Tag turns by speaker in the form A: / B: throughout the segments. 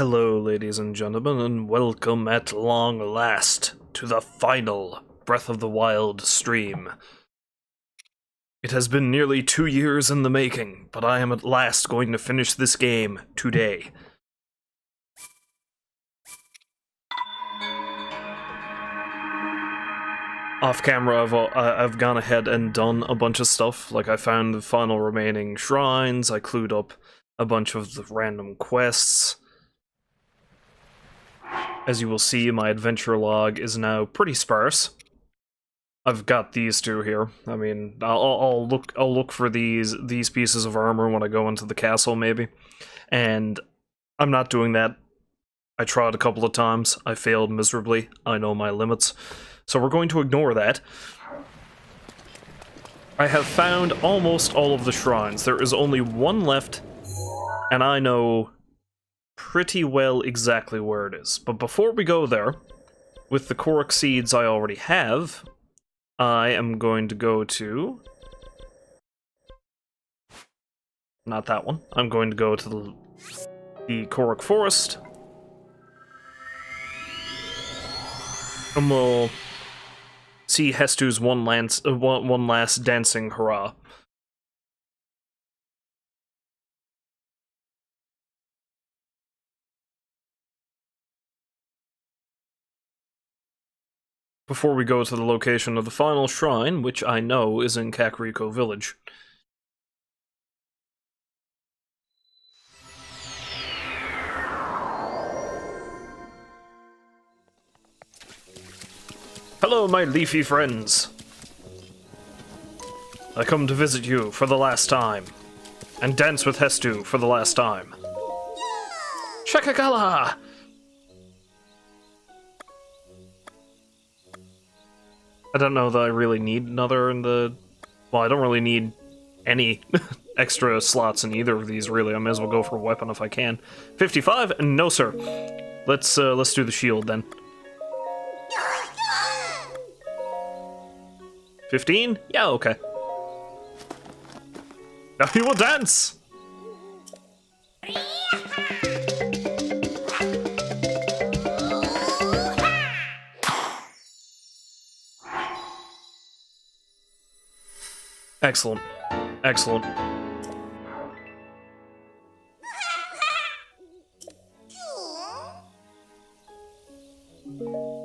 A: Hello, ladies and gentlemen, and welcome at long last to the final Breath of the Wild stream. It has been nearly 2 years in the making, but I am at last going to finish this game today. Off camera, I've gone ahead and done a bunch of stuff. Like, I found the final remaining shrines, I clued up a bunch of the random quests. As you will see, my adventure log is now pretty sparse. I've got these two here. I mean, I'll look for these pieces of armor when I go into the castle, maybe. And I'm not doing that. I tried a couple of times. I failed miserably. I know my limits. So we're going to ignore that. I have found almost all of the shrines. There is only one left, and I know pretty well exactly where it is. But before we go there, with the Korok seeds I already have, I am going to go to... not that one. I'm going to go to the Korok Forest. And we'll see Hestu's one last dancing hurrah. Before we go to the location of the final shrine, which I know is in Kakariko Village. Hello, my leafy friends! I come to visit you for the last time, and dance with Hestu for the last time. Shakagala! I don't know that I really need another in the... well, I don't really need any extra slots in either of these, really. I may as well go for a weapon if I can. 55? No, sir. Let's do the shield, then. 15? Yeah, okay. Now we will dance! Excellent. Excellent.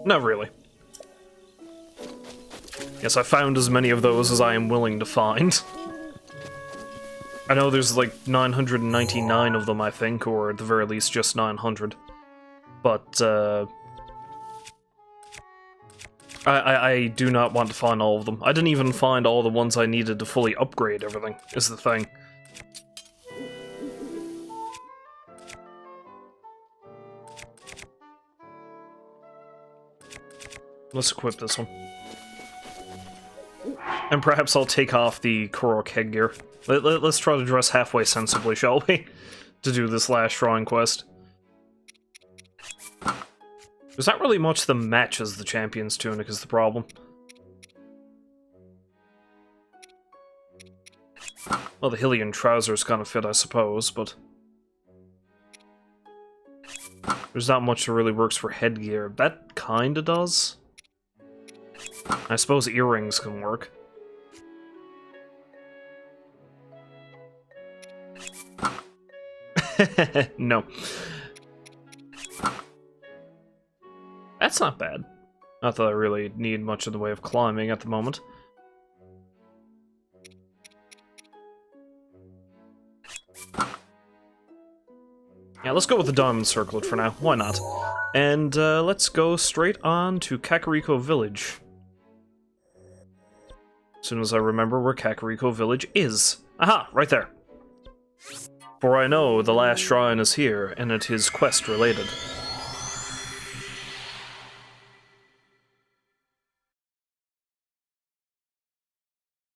A: Not really. Yes, I found as many of those as I am willing to find. I know there's like 999 of them, I think, or at the very least just 900. But, I do not want to find all of them. I didn't even find all the ones I needed to fully upgrade everything, is the thing. Let's equip this one. And perhaps I'll take off the Korok headgear. Let's try to dress halfway sensibly, shall we? To do this last shrine quest. There's not really much that matches the champion's tunic is the problem. Well, the Hylian trousers kind of fit, I suppose, but... there's not much that really works for headgear. That kinda does. I suppose earrings can work. No. That's not bad. Not that I really need much in the way of climbing at the moment. Yeah, let's go with the diamond circlet for now. Why not? And let's go straight on to Kakariko Village. As soon as I remember where Kakariko Village is. Aha! Right there. For I know the last shrine is here, and it is quest-related.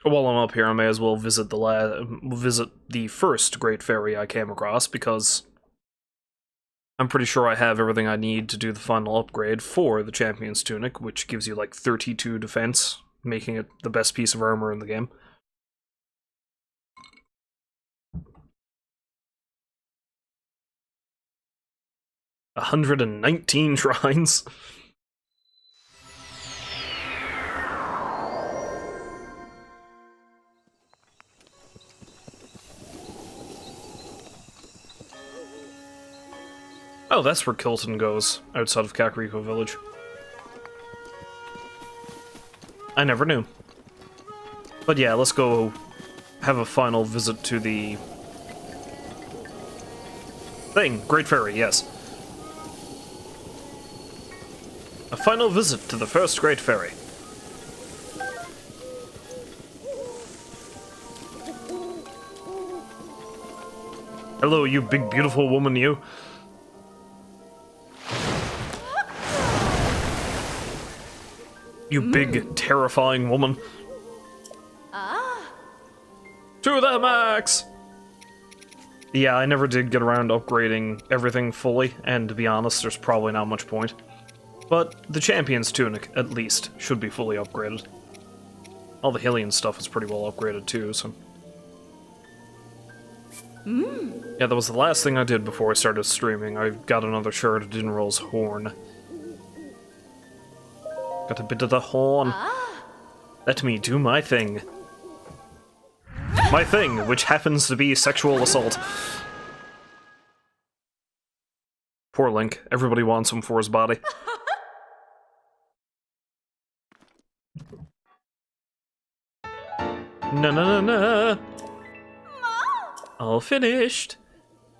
A: While I'm up here, I may as well visit the first Great Fairy I came across, because I'm pretty sure I have everything I need to do the final upgrade for the Champion's Tunic, which gives you like 32 defense, making it the best piece of armor in the game. 119 shrines. Oh, that's where Kilton goes, outside of Kakariko Village. I never knew. But yeah, let's go have a final visit to the thing. Great Fairy, yes. A final visit to the first Great Fairy. Hello, you big beautiful woman, you. You big, terrifying woman. To the max! Yeah, I never did get around upgrading everything fully, and to be honest, there's probably not much point. But the Champion's Tunic, at least, should be fully upgraded. All the Hylian stuff is pretty well upgraded too, so... Yeah, that was the last thing I did before I started streaming. I got another shard of Dinral's horn. Got a bit of the horn. Let me do my thing. My thing, which happens to be sexual assault. Poor Link. Everybody wants him for his body. Na. All finished.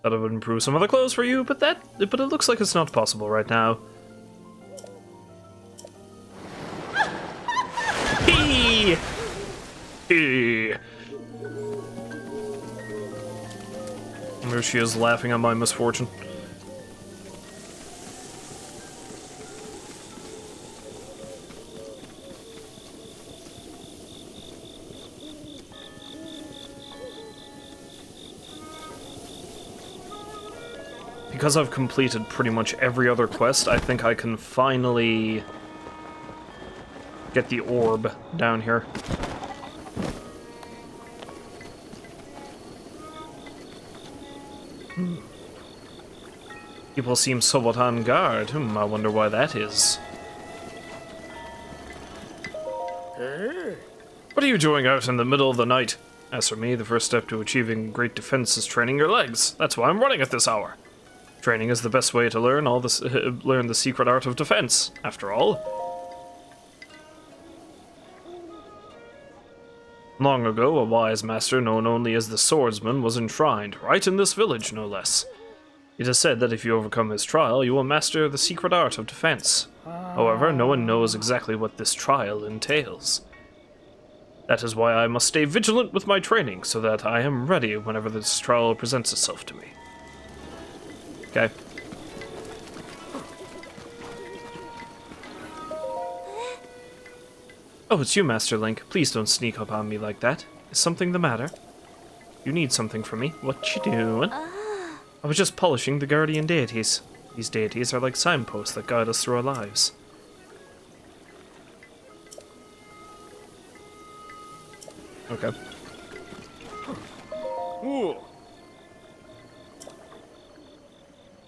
A: Thought I would improve some other clothes for you, but it looks like it's not possible right now. Hee! Hee! There she is, laughing at my misfortune. Because I've completed pretty much every other quest, I think I can finally get the orb down here. People seem somewhat on guard. I wonder why that is. What are you doing out in the middle of the night? As for me, the first step to achieving great defense is training your legs. That's why I'm running at this hour. Training is the best way to learn learn the secret art of defense, after all. Long ago, a wise master known only as the Swordsman was enshrined, right in this village, no less. It is said that if you overcome his trial, you will master the secret art of defense. However, no one knows exactly what this trial entails. That is why I must stay vigilant with my training, so that I am ready whenever this trial presents itself to me. Okay. Oh, it's you, Master Link. Please don't sneak up on me like that. Is something the matter? You need something from me. What you doing? I was just polishing the guardian deities. These deities are like signposts that guide us through our lives. Okay. Ooh.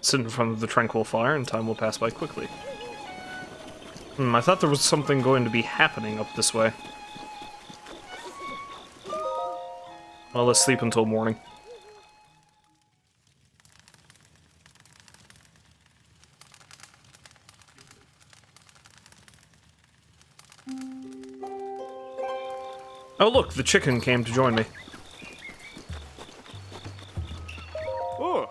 A: Sit in front of the tranquil fire and time will pass by quickly. I thought there was something going to be happening up this way. Well, let's sleep until morning. Oh look, the chicken came to join me. Oh.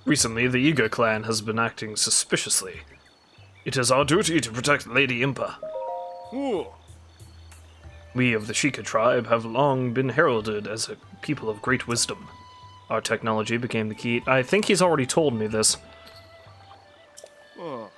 A: Recently, the Iga clan has been acting suspiciously. It is our duty to protect Lady Impa. Ooh. We of the Sheikah tribe have long been heralded as a people of great wisdom. Our technology became the key. I think he's already told me this. Oh.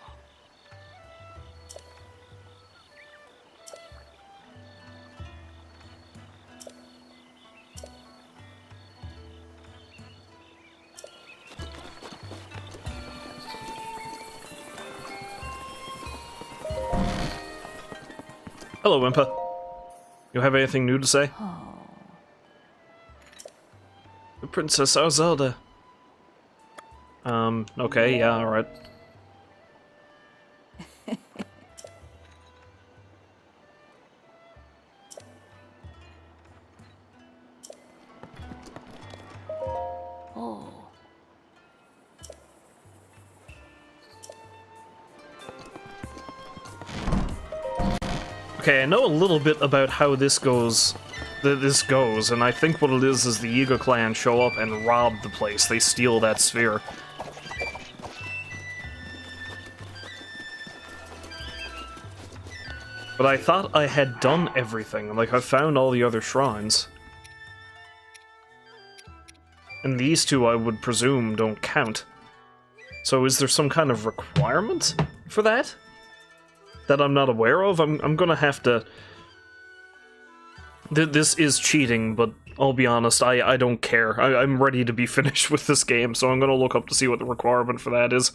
A: Hello, Impa. You have anything new to say? Oh. The Princess, our Zelda. Okay, yeah, alright.
B: Oh.
A: Okay, I know a little bit about how this goes, and I think what it is the Yiga clan show up and rob the place. They steal that sphere. But I thought I had done everything, like I found all the other shrines. And these two, I would presume, don't count. So is there some kind of requirement for that? That I'm not aware of? I'm gonna have to... This is cheating, but I'll be honest, I don't care. I'm ready to be finished with this game, so I'm gonna look up to see what the requirement for that is.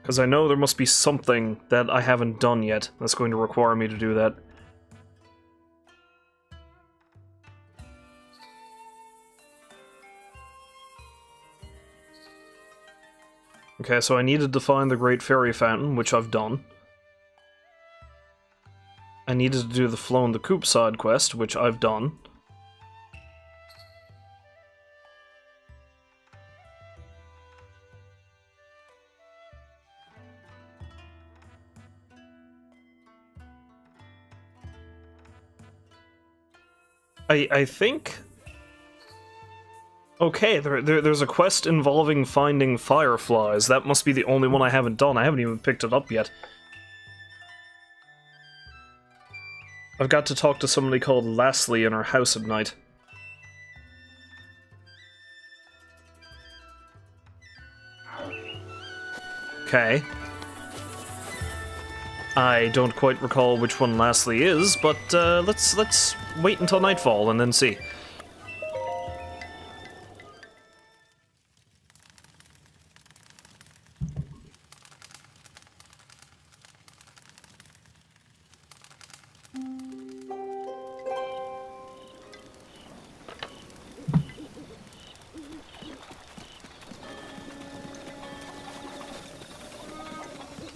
A: Because I know there must be something that I haven't done yet that's going to require me to do that. Okay, so I needed to find the Great Fairy Fountain, which I've done. I needed to do the Flown the Coop side quest, which I've done. I think... Okay, there's a quest involving finding fireflies. That must be the only one I haven't done. I haven't even picked it up yet. I've got to talk to somebody called Lastly in her house at night. Okay. I don't quite recall which one Lastly is, but let's wait until nightfall and then see.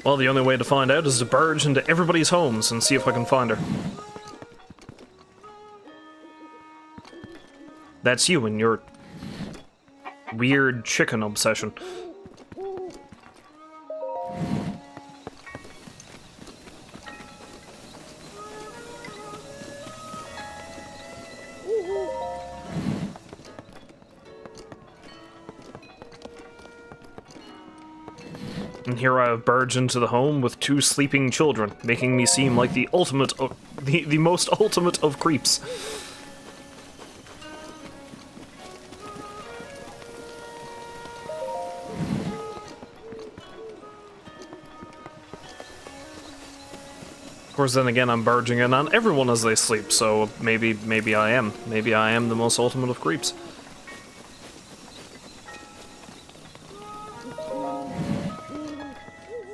A: Well, the only way to find out is to barge into everybody's homes and see if I can find her. That's you and your weird chicken obsession. And here I have barged into the home with 2 sleeping children, making me seem like the ultimate of the most ultimate of creeps. Of course, then again, I'm barging in on everyone as they sleep, so maybe I am. Maybe I am the most ultimate of creeps.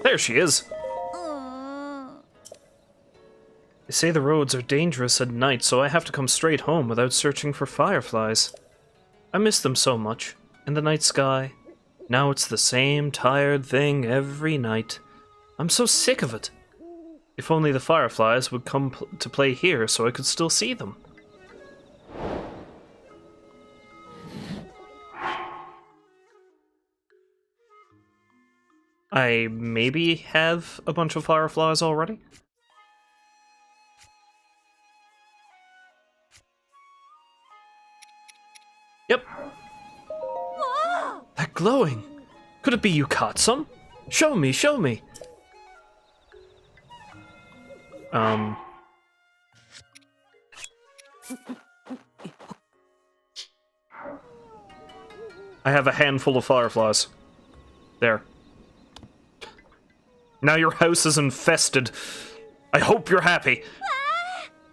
A: There she is! They say the roads are dangerous at night, so I have to come straight home without searching for fireflies. I miss them so much, in the night sky. Now it's the same tired thing every night. I'm so sick of it. If only the fireflies would come to play here so I could still see them. I maybe have a bunch of fireflies already? Yep. That glowing! Could it be you caught some? Show me, show me! I have a handful of fireflies. There. Now your house is infested. I hope you're happy.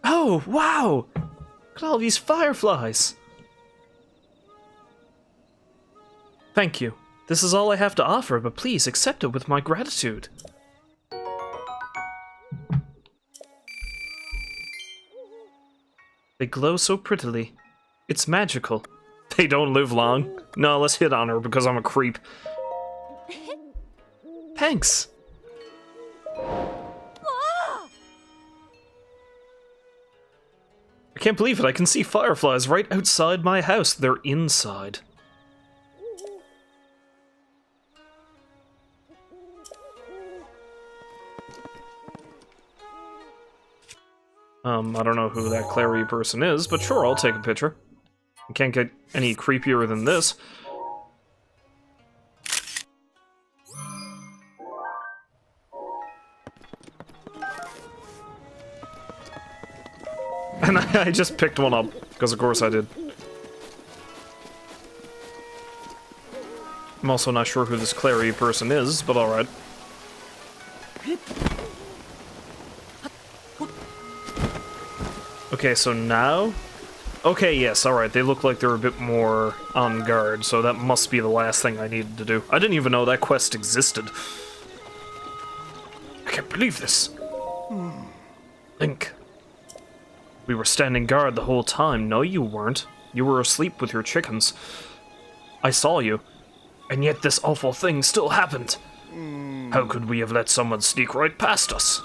A: Oh, wow! Look at all these fireflies. Thank you. This is all I have to offer, but please accept it with my gratitude. They glow so prettily. It's magical. They don't live long. No, let's hit on her because I'm a creep. Thanks. I can't believe it. I can see fireflies right outside my house. They're inside. I don't know who that Clary person is, but sure, I'll take a picture. I can't get any creepier than this. And I just picked one up, because of course I did. I'm also not sure who this Clary person is, but alright. Okay, so now... Okay, yes, alright, they look like they're a bit more on guard, so that must be the last thing I needed to do. I didn't even know that quest existed. I can't believe this. Link. We were standing guard the whole time. No, you weren't. You were asleep with your chickens. I saw you. And yet this awful thing still happened. How could we have let someone sneak right past us?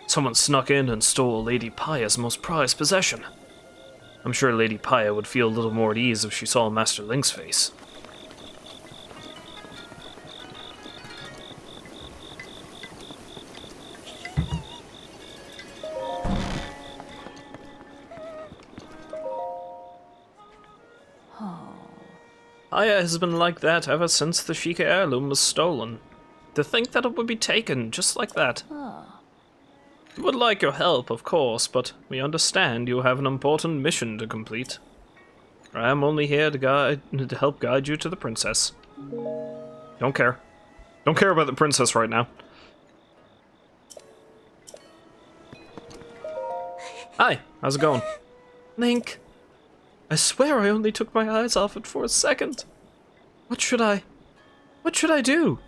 A: Someone snuck in and stole Lady Paya's most prized possession. I'm sure Lady Paya would feel a little more at ease if she saw Master Link's face. Paya has been like that ever since the Sheikah heirloom was stolen. To think that it would be taken just like that. We would like your help, of course, but we understand you have an important mission to complete. I am only here to help guide you to the princess. Don't care. Don't care about the princess right now. Hi, how's it going? Link. I swear I only took my eyes off it for a second. What should I do?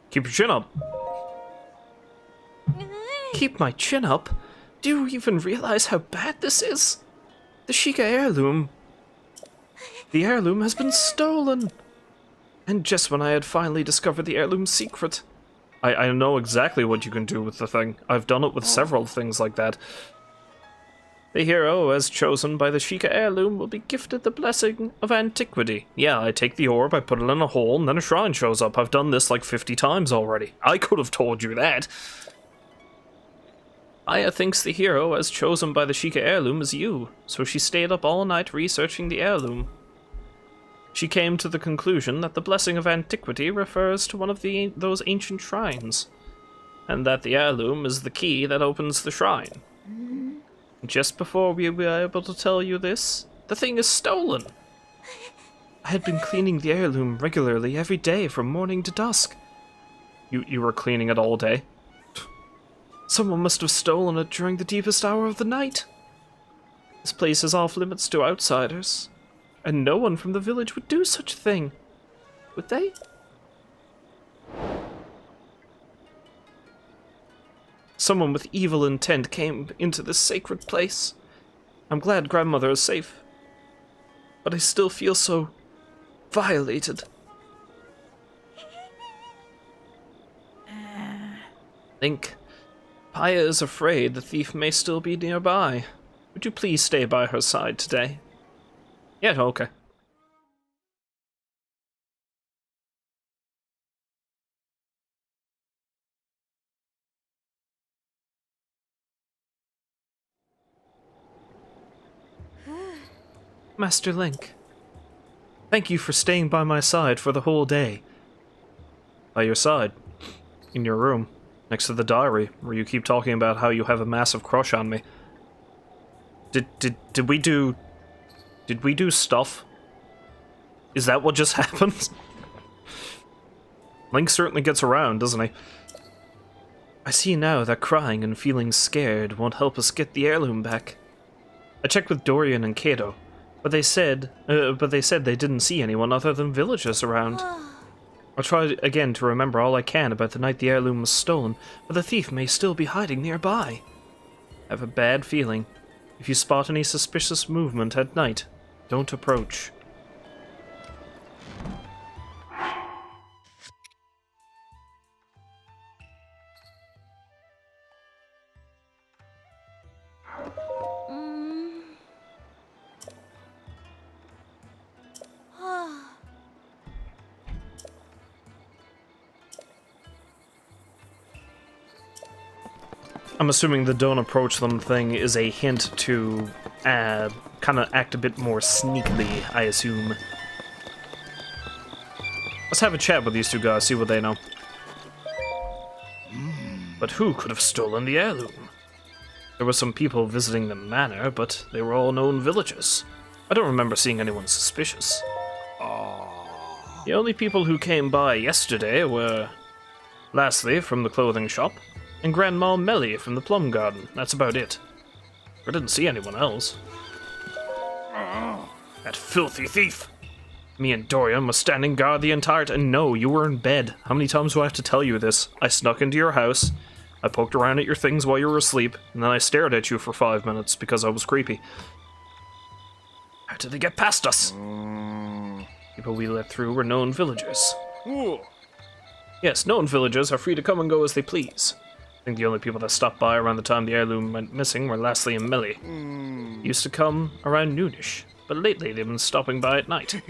A: Keep your chin up. Keep my chin up? Do you even realize how bad this is? The Sheikah heirloom. The heirloom has been stolen. And just when I had finally discovered the heirloom's secret. I know exactly what you can do with the thing. I've done it with several things like that. The hero, as chosen by the Sheikah heirloom, will be gifted the blessing of antiquity. Yeah, I take the orb, I put it in a hole, and then a shrine shows up. I've done this like 50 times already. I could have told you that. Aya thinks the hero, as chosen by the Sheikah heirloom, is you, so she stayed up all night researching the heirloom. She came to the conclusion that the blessing of antiquity refers to one of those ancient shrines, and that the heirloom is the key that opens the shrine. Just before we were able to tell you this, the thing is stolen. I had been cleaning the heirloom regularly every day from morning to dusk. You were cleaning it all day? Someone must have stolen it during the deepest hour of the night. This place is off limits to outsiders, and no one from the village would do such a thing, would they? Someone with evil intent came into this sacred place. I'm glad Grandmother is safe, but I still feel so violated. Link, Paya is afraid the thief may still be nearby. Would you please stay by her side today? Yeah, okay. Master Link, thank you for staying by my side for the whole day. By your side, in your room, next to the diary, where you keep talking about how you have a massive crush on me. Did we do stuff? Is that what just happened? Link certainly gets around, doesn't he? I see now that crying and feeling scared won't help us get the heirloom back. I checked with Dorian and Kato, but they said they didn't see anyone other than villagers around. I'll try again to remember all I can about the night the heirloom was stolen, but the thief may still be hiding nearby. I have a bad feeling. If you spot any suspicious movement at night, don't approach. I'm assuming the don't approach them thing is a hint to kind of act a bit more sneakily, I assume. Let's have a chat with these two guys, see what they know. But who could have stolen the heirloom? There were some people visiting the manor, but they were all known villagers. I don't remember seeing anyone suspicious. The only people who came by yesterday were Lastly from the clothing shop, and Grandma Melly from the plum garden. That's about it. I didn't see anyone else. That filthy thief! Me and Dorian was standing guard the entire time. No, you were in bed. How many times do I have to tell you this? I snuck into your house, I poked around at your things while you were asleep, and then I stared at you for 5 minutes because I was creepy. How did they get past us? People we let through were known villagers. Yes, known villagers are free to come and go as they please. I think the only people that stopped by around the time the heirloom went missing were Lastly and Melly. Used to come around noonish, but lately they've been stopping by at night.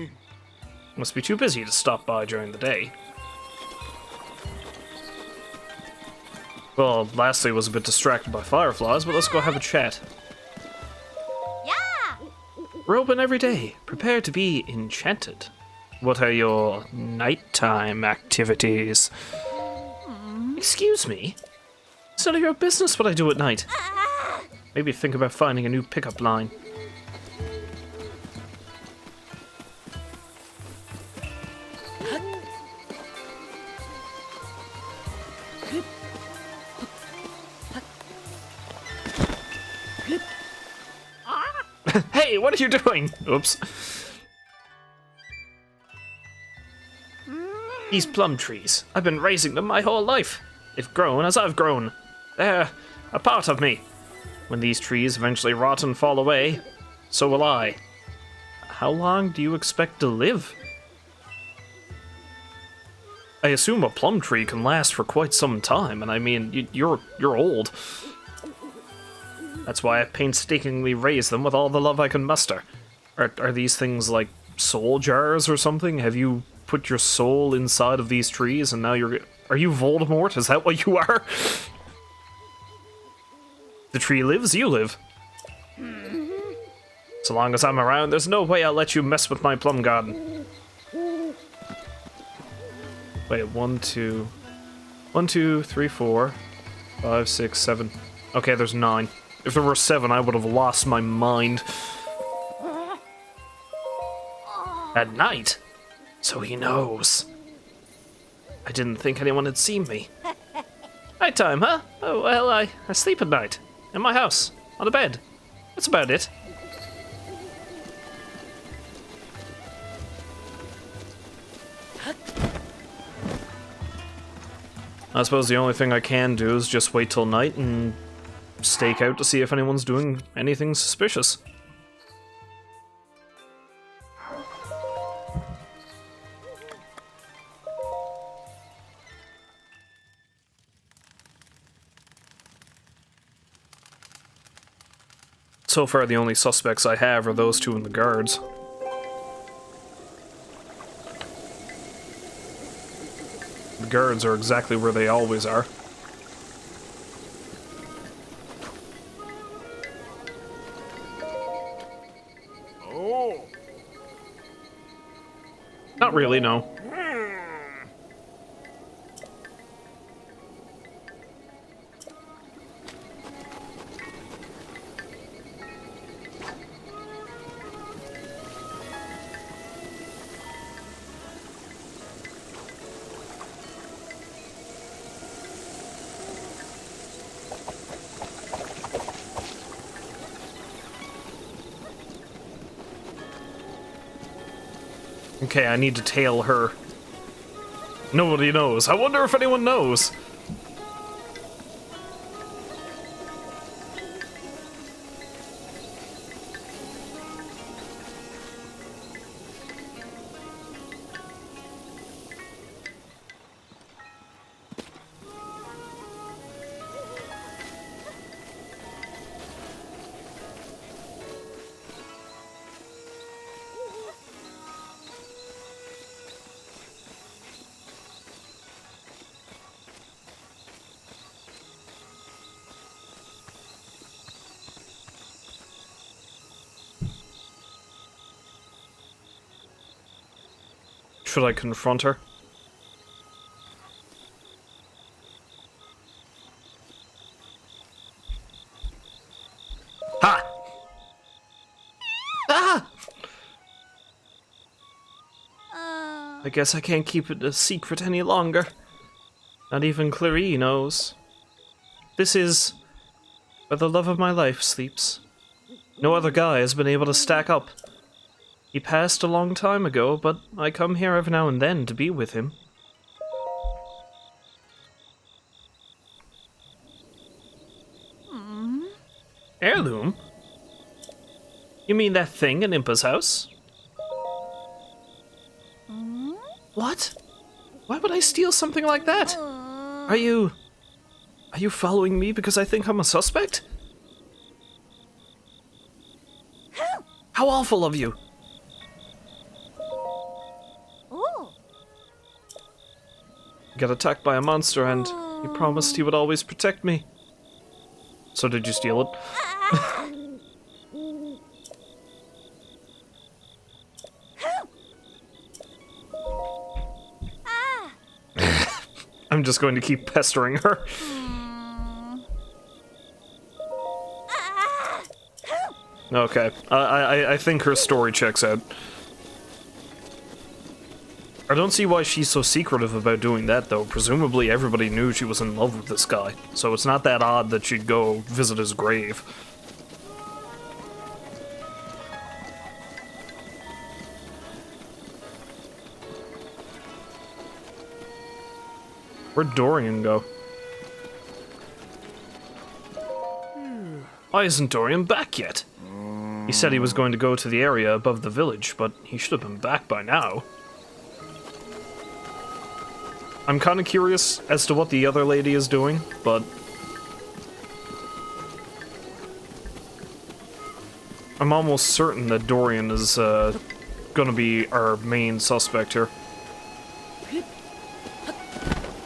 A: Must be too busy to stop by during the day. Well, Lastly was a bit distracted by fireflies, but let's go have a chat.
B: Yeah!
A: We're open every day, prepared to be enchanted. What are your nighttime activities? Excuse me? It's none of your business what I do at night. Maybe think about finding a new pickup line. Hey, what are you doing? Oops. These plum trees, I've been raising them my whole life. They've grown as I've grown. They're a part of me. When these trees eventually rot and fall away, so will I. How long do you expect to live? I assume a plum tree can last for quite some time, and I mean, you're old. That's why I painstakingly raise them with all the love I can muster. Are these things like soul jars or something? Have you put your soul inside of these trees and now you're... Are you Voldemort? Is that what you are? The tree lives, you live. So long as I'm around, there's no way I'll let you mess with my plum garden. Wait, 1, 2... 1, 2, 3, 4, 5, 6, 7... Okay, there's 9. If there were 7, I would have lost my mind. At night? So he knows. I didn't think anyone had seen me. Nighttime, huh? Oh, well, I sleep at night. In my house. On a bed. That's about it. I suppose the only thing I can do is just wait till night and stake out to see if anyone's doing anything suspicious. So far, the only suspects I have are those two and the guards. The guards are exactly where they always are.
C: Oh.
A: Not really, no. Okay, I need to tail her. Nobody knows. I wonder if anyone knows. Should I confront her? Ha! Ah! I guess I can't keep it a secret any longer. Not even Clarie knows. This is where the love of my life sleeps. No other guy has been able to stack up. He passed a long time ago, but I come here every now and then to be with him. Heirloom? You mean that thing in Impa's house? What? Why would I steal something like that? Are you following me because I think I'm a suspect? How awful of you! Got attacked by a monster and he promised he would always protect me. So did you steal it? I'm just going to keep pestering her. Okay, I think her story checks out. I don't see why she's so secretive about doing that, though. Presumably everybody knew she was in love with this guy, so it's not that odd that she'd go visit his grave. Where'd Dorian go? Why isn't Dorian back yet? He said he was going to go to the area above the village, but he should have been back by now. I'm kind of curious as to what the other lady is doing, but I'm almost certain that Dorian is gonna be our main suspect here.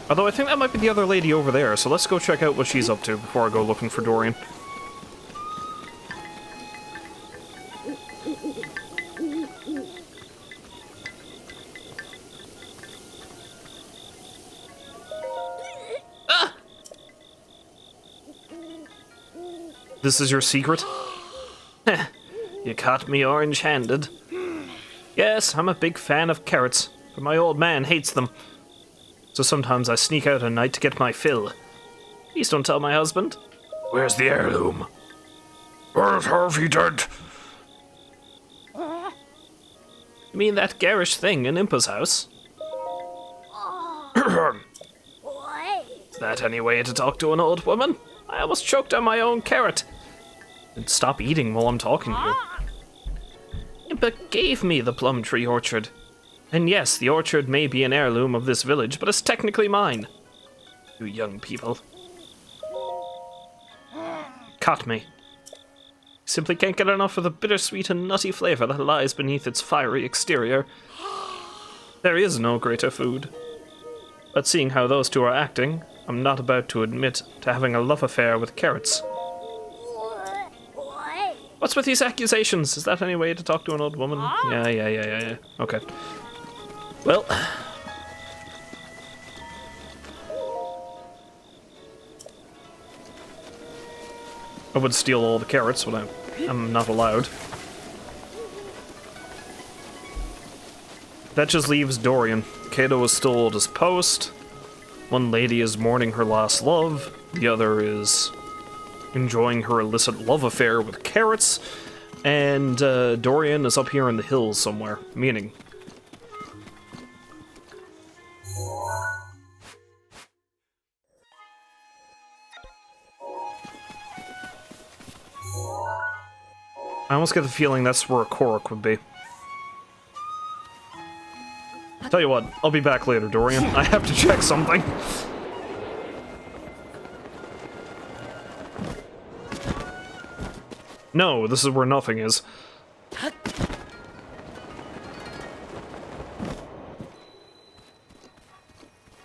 A: Although I think that might be the other lady over there, so let's go check out what she's up to before I go looking for Dorian. This is your secret? You caught me orange-handed. Yes, I'm a big fan of carrots, but my old man hates them. So sometimes I sneak out at night to get my fill. Please don't tell my husband. Where's the heirloom? Where's Harvey dead? You mean that garish thing in Impa's house? Is that any way to talk to an old woman? I almost choked on my own carrot. And stop eating while I'm talking to you. Impa gave me the plum tree orchard. And yes, the orchard may be an heirloom of this village, but it's technically mine. You young people. Caught me. Simply can't get enough of the bittersweet and nutty flavor that lies beneath its fiery exterior. There is no greater food. But seeing how those two are acting, I'm not about to admit to having a love affair with carrots. What's with these accusations? Is that any way to talk to an old woman? Yeah. Okay. Well. I would steal all the carrots, but I'm not allowed. That just leaves Dorian. Kato is still at his post. One lady is mourning her lost love. The other is enjoying her illicit love affair with carrots. And Dorian is up here in the hills somewhere. Meaning, almost get the feeling that's where a Korok would be. Tell you what, I'll be back later, Dorian. I have to check something. No, this is where nothing is.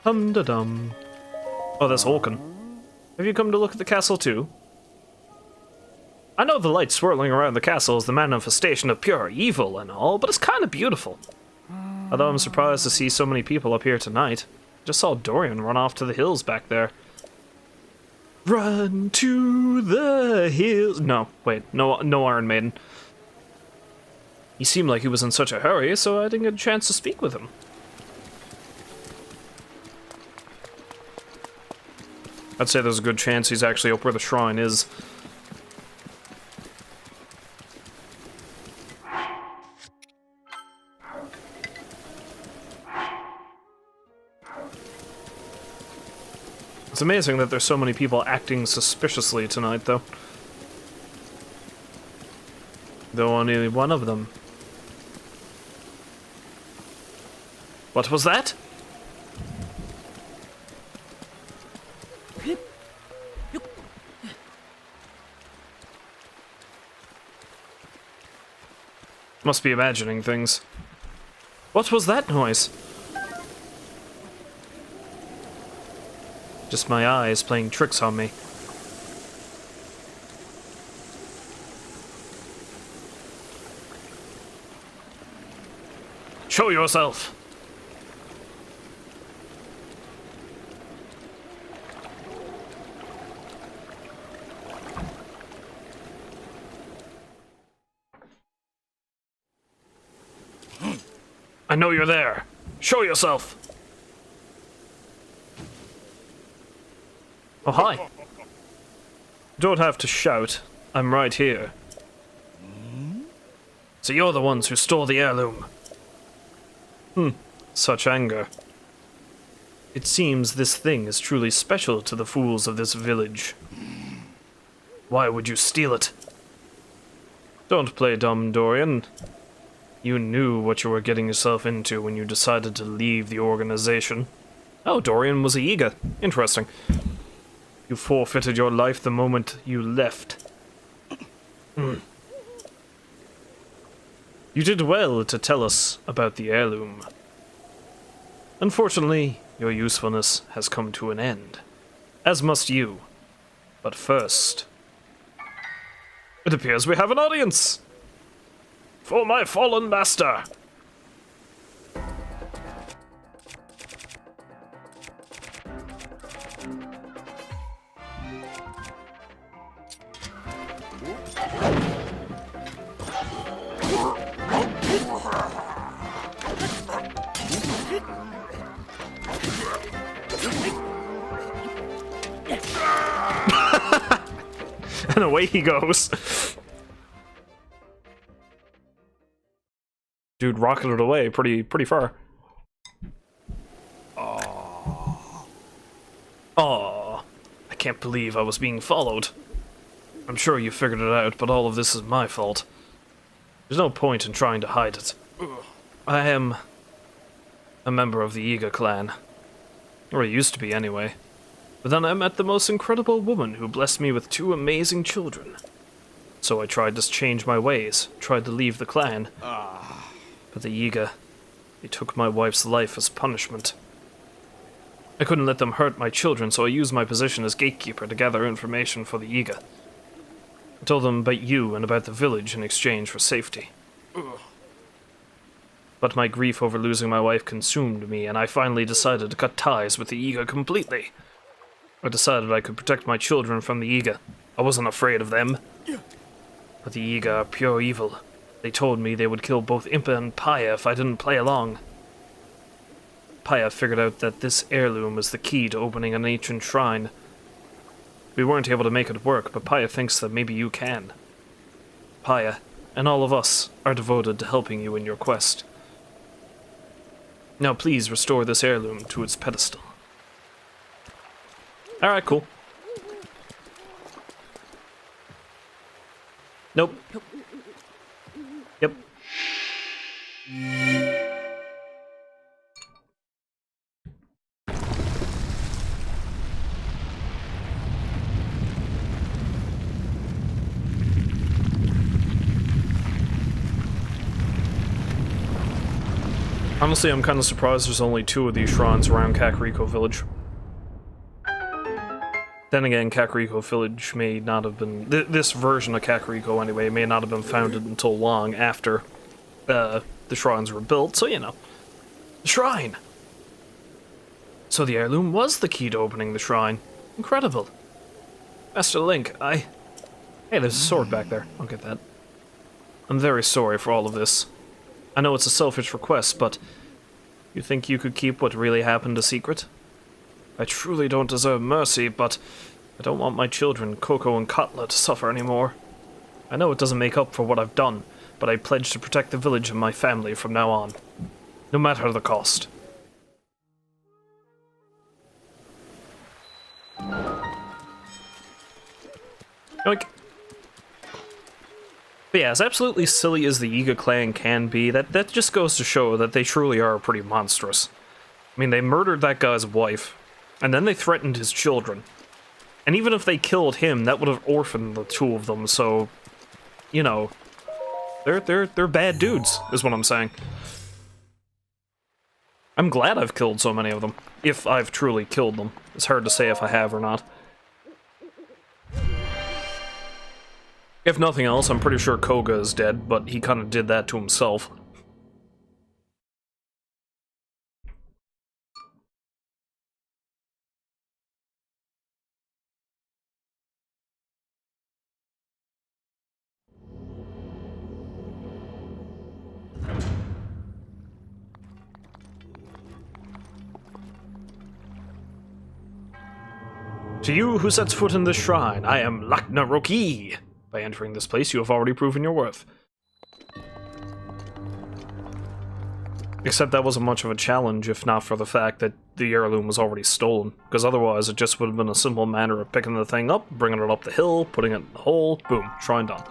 A: Hum-da-dum. Oh, that's Holken. Have you come to look at the castle too? I know the light swirling around the castle is the manifestation of pure evil and all, but it's kind of beautiful. Although I'm surprised to see so many people up here tonight. Just saw Dorian run off to the hills back there. Run to the hills. No, wait, no Iron Maiden. He seemed like he was in such a hurry, so I didn't get a chance to speak with him. I'd say there's a good chance he's actually up where the shrine is. It's amazing that there's so many people acting suspiciously tonight, though. Though only one of them. What was that? Must be imagining things. What was that noise? Just my eyes playing tricks on me. Show yourself! I know you're there. Show yourself! Oh, hi. Don't have to shout. I'm right here. So you're the ones who stole the heirloom. Such anger. It seems this thing is truly special to the fools of this village. Why would you steal it? Don't play dumb, Dorian. You knew what you were getting yourself into when you decided to leave the organization. Oh, Dorian was a Yiga. Interesting. You forfeited your life the moment you left. You did well to tell us about the heirloom. Unfortunately, your usefulness has come to an end. As must you. But first... It appears we have an audience! For my fallen master! And away he goes. Dude rocketed away pretty far. Aww. Aww. I can't believe I was being followed. I'm sure you figured it out, but all of this is my fault. There's no point in trying to hide it. I am a member of the Yiga clan. Or I used to be anyway. But then I met the most incredible woman who blessed me with 2 amazing children. So I tried to change my ways, tried to leave the clan. But the Yiga, they took my wife's life as punishment. I couldn't let them hurt my children, so I used my position as gatekeeper to gather information for the Yiga. I told them about you and about the village in exchange for safety. But my grief over losing my wife consumed me, and I finally decided to cut ties with the Yiga completely. I decided I could protect my children from the Yiga. I wasn't afraid of them. But the Yiga are pure evil. They told me they would kill both Impa and Paya if I didn't play along. Paya figured out that this heirloom was the key to opening an ancient shrine. We weren't able to make it work, but Paya thinks that maybe you can. Paya, and all of us, are devoted to helping you in your quest. Now please restore this heirloom to its pedestal. Alright, cool. Nope. Yep. Honestly, I'm kind of surprised there's only 2 of these shrines around Kakariko Village. Then again, Kakariko Village may not have been... this version of Kakariko, anyway, may not have been founded until long after the shrines were built, so you know. The shrine! So the heirloom was the key to opening the shrine. Incredible. Master Link, Hey, there's a sword back there. I'll get that. I'm very sorry for all of this. I know it's a selfish request, but you think you could keep what really happened a secret? I truly don't deserve mercy, but I don't want my children, Coco and Kotla, to suffer anymore. I know it doesn't make up for what I've done, but I pledge to protect the village and my family from now on. No matter the cost. Yoink. But yeah, as absolutely silly as the Yiga clan can be, that just goes to show that they truly are pretty monstrous. I mean, they murdered that guy's wife, and then they threatened his children. And even if they killed him, that would have orphaned the 2 of them, so... You know... They're bad dudes, is what I'm saying. I'm glad I've killed so many of them. If I've truly killed them. It's hard to say if I have or not. If nothing else, I'm pretty sure Koga is dead, but he kind of did that to himself. To you who sets foot in this shrine, I am Lakna Roki. By entering this place, you have already proven your worth. Except that wasn't much of a challenge, if not for the fact that the heirloom was already stolen. Because otherwise, it just would have been a simple matter of picking the thing up, bringing it up the hill, putting it in the hole, boom, shrine done.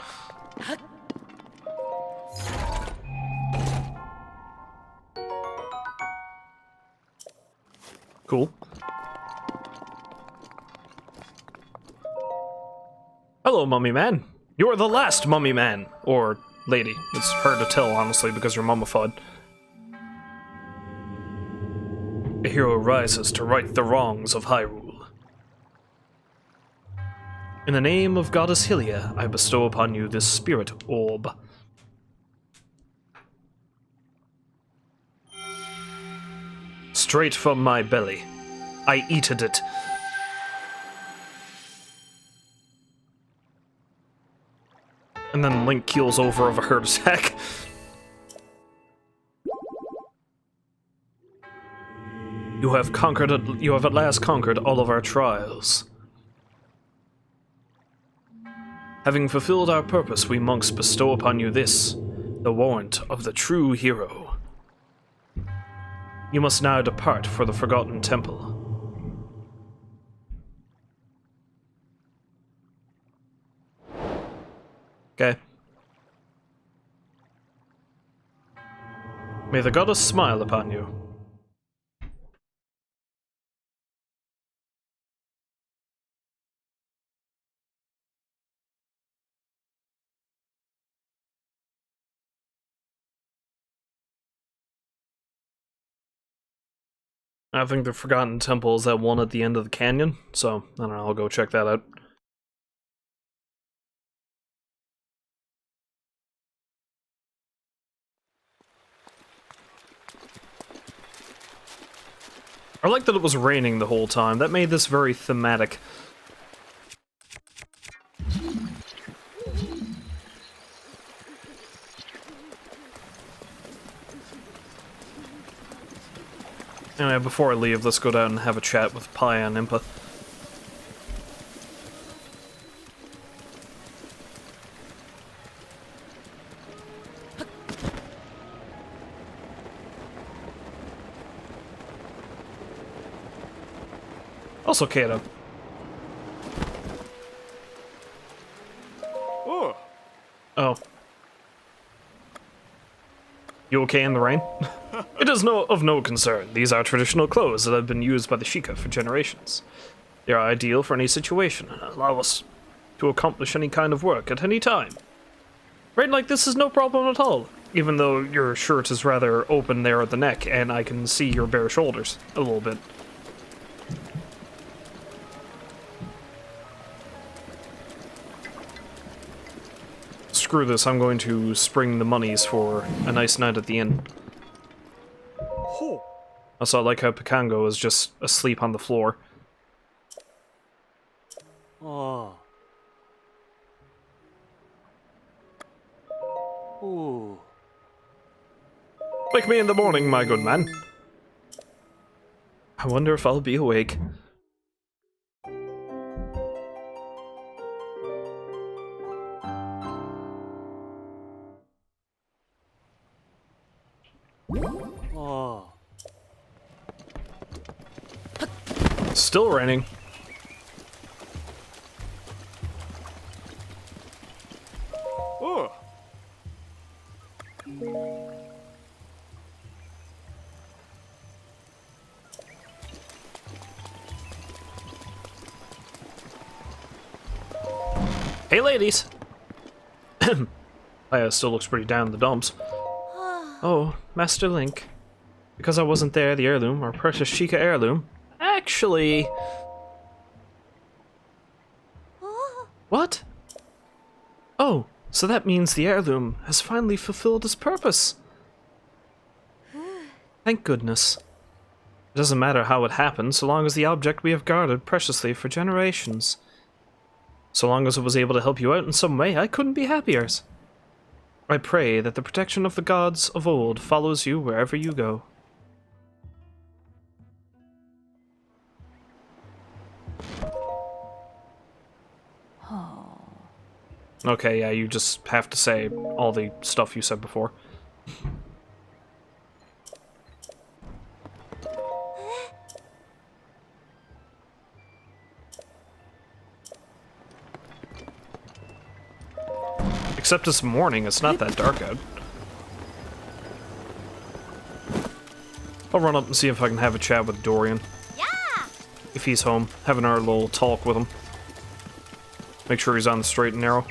A: Cool. Hello, Mummy Man. You're the last Mummy Man. Or lady. It's hard to tell, honestly, because you're mummified. A hero rises to right the wrongs of Hyrule. In the name of Goddess Hylia, I bestow upon you this spirit orb. Straight from my belly. I eated it. And then Link keels over of a heart attack. You have at last conquered all of our trials. Having fulfilled our purpose, we monks bestow upon you this, the warrant of the true hero. You must now depart for the Forgotten Temple. Okay. May the goddess smile upon you. I think the Forgotten Temple is that one at the end of the canyon, so, I don't know, I'll go check that out. I like that it was raining the whole time. That made this very thematic. Anyway, before I leave, let's go down and have a chat with Paya and Impa. Also Kato.
C: Oh.
A: Oh. You okay in the rain? It is of no concern. These are traditional clothes that have been used by the Sheikah for generations. They are ideal for any situation and allow us to accomplish any kind of work at any time. Rain like this is no problem at all, even though your shirt is rather open there at the neck and I can see your bare shoulders a little bit. Screw this, I'm going to spring the monies for a nice night at the inn. Also, I like how Picango is just asleep on the floor.
B: Oh. Ooh.
A: Wake me in the morning, my good man. I wonder if I'll be awake.
B: Oh.
A: Still raining.
C: Oh.
A: Hey, ladies! Leia still looks pretty down in the dumps. Oh, Master Link. Because I wasn't there, the heirloom, our precious Sheikah heirloom, actually... What? Oh, so that means the heirloom has finally fulfilled its purpose. Thank goodness. It doesn't matter how it happened, so long as the object we have guarded preciously for generations. So long as it was able to help you out in some way, I couldn't be happier. I pray that the protection of the gods of old follows you wherever you go. Okay, yeah, you just have to say all the stuff you said before. Except it's morning, it's not that dark out. I'll run up and see if I can have a chat with Dorian.
D: Yeah.
A: If he's home, having our little talk with him. Make sure he's on the straight and narrow.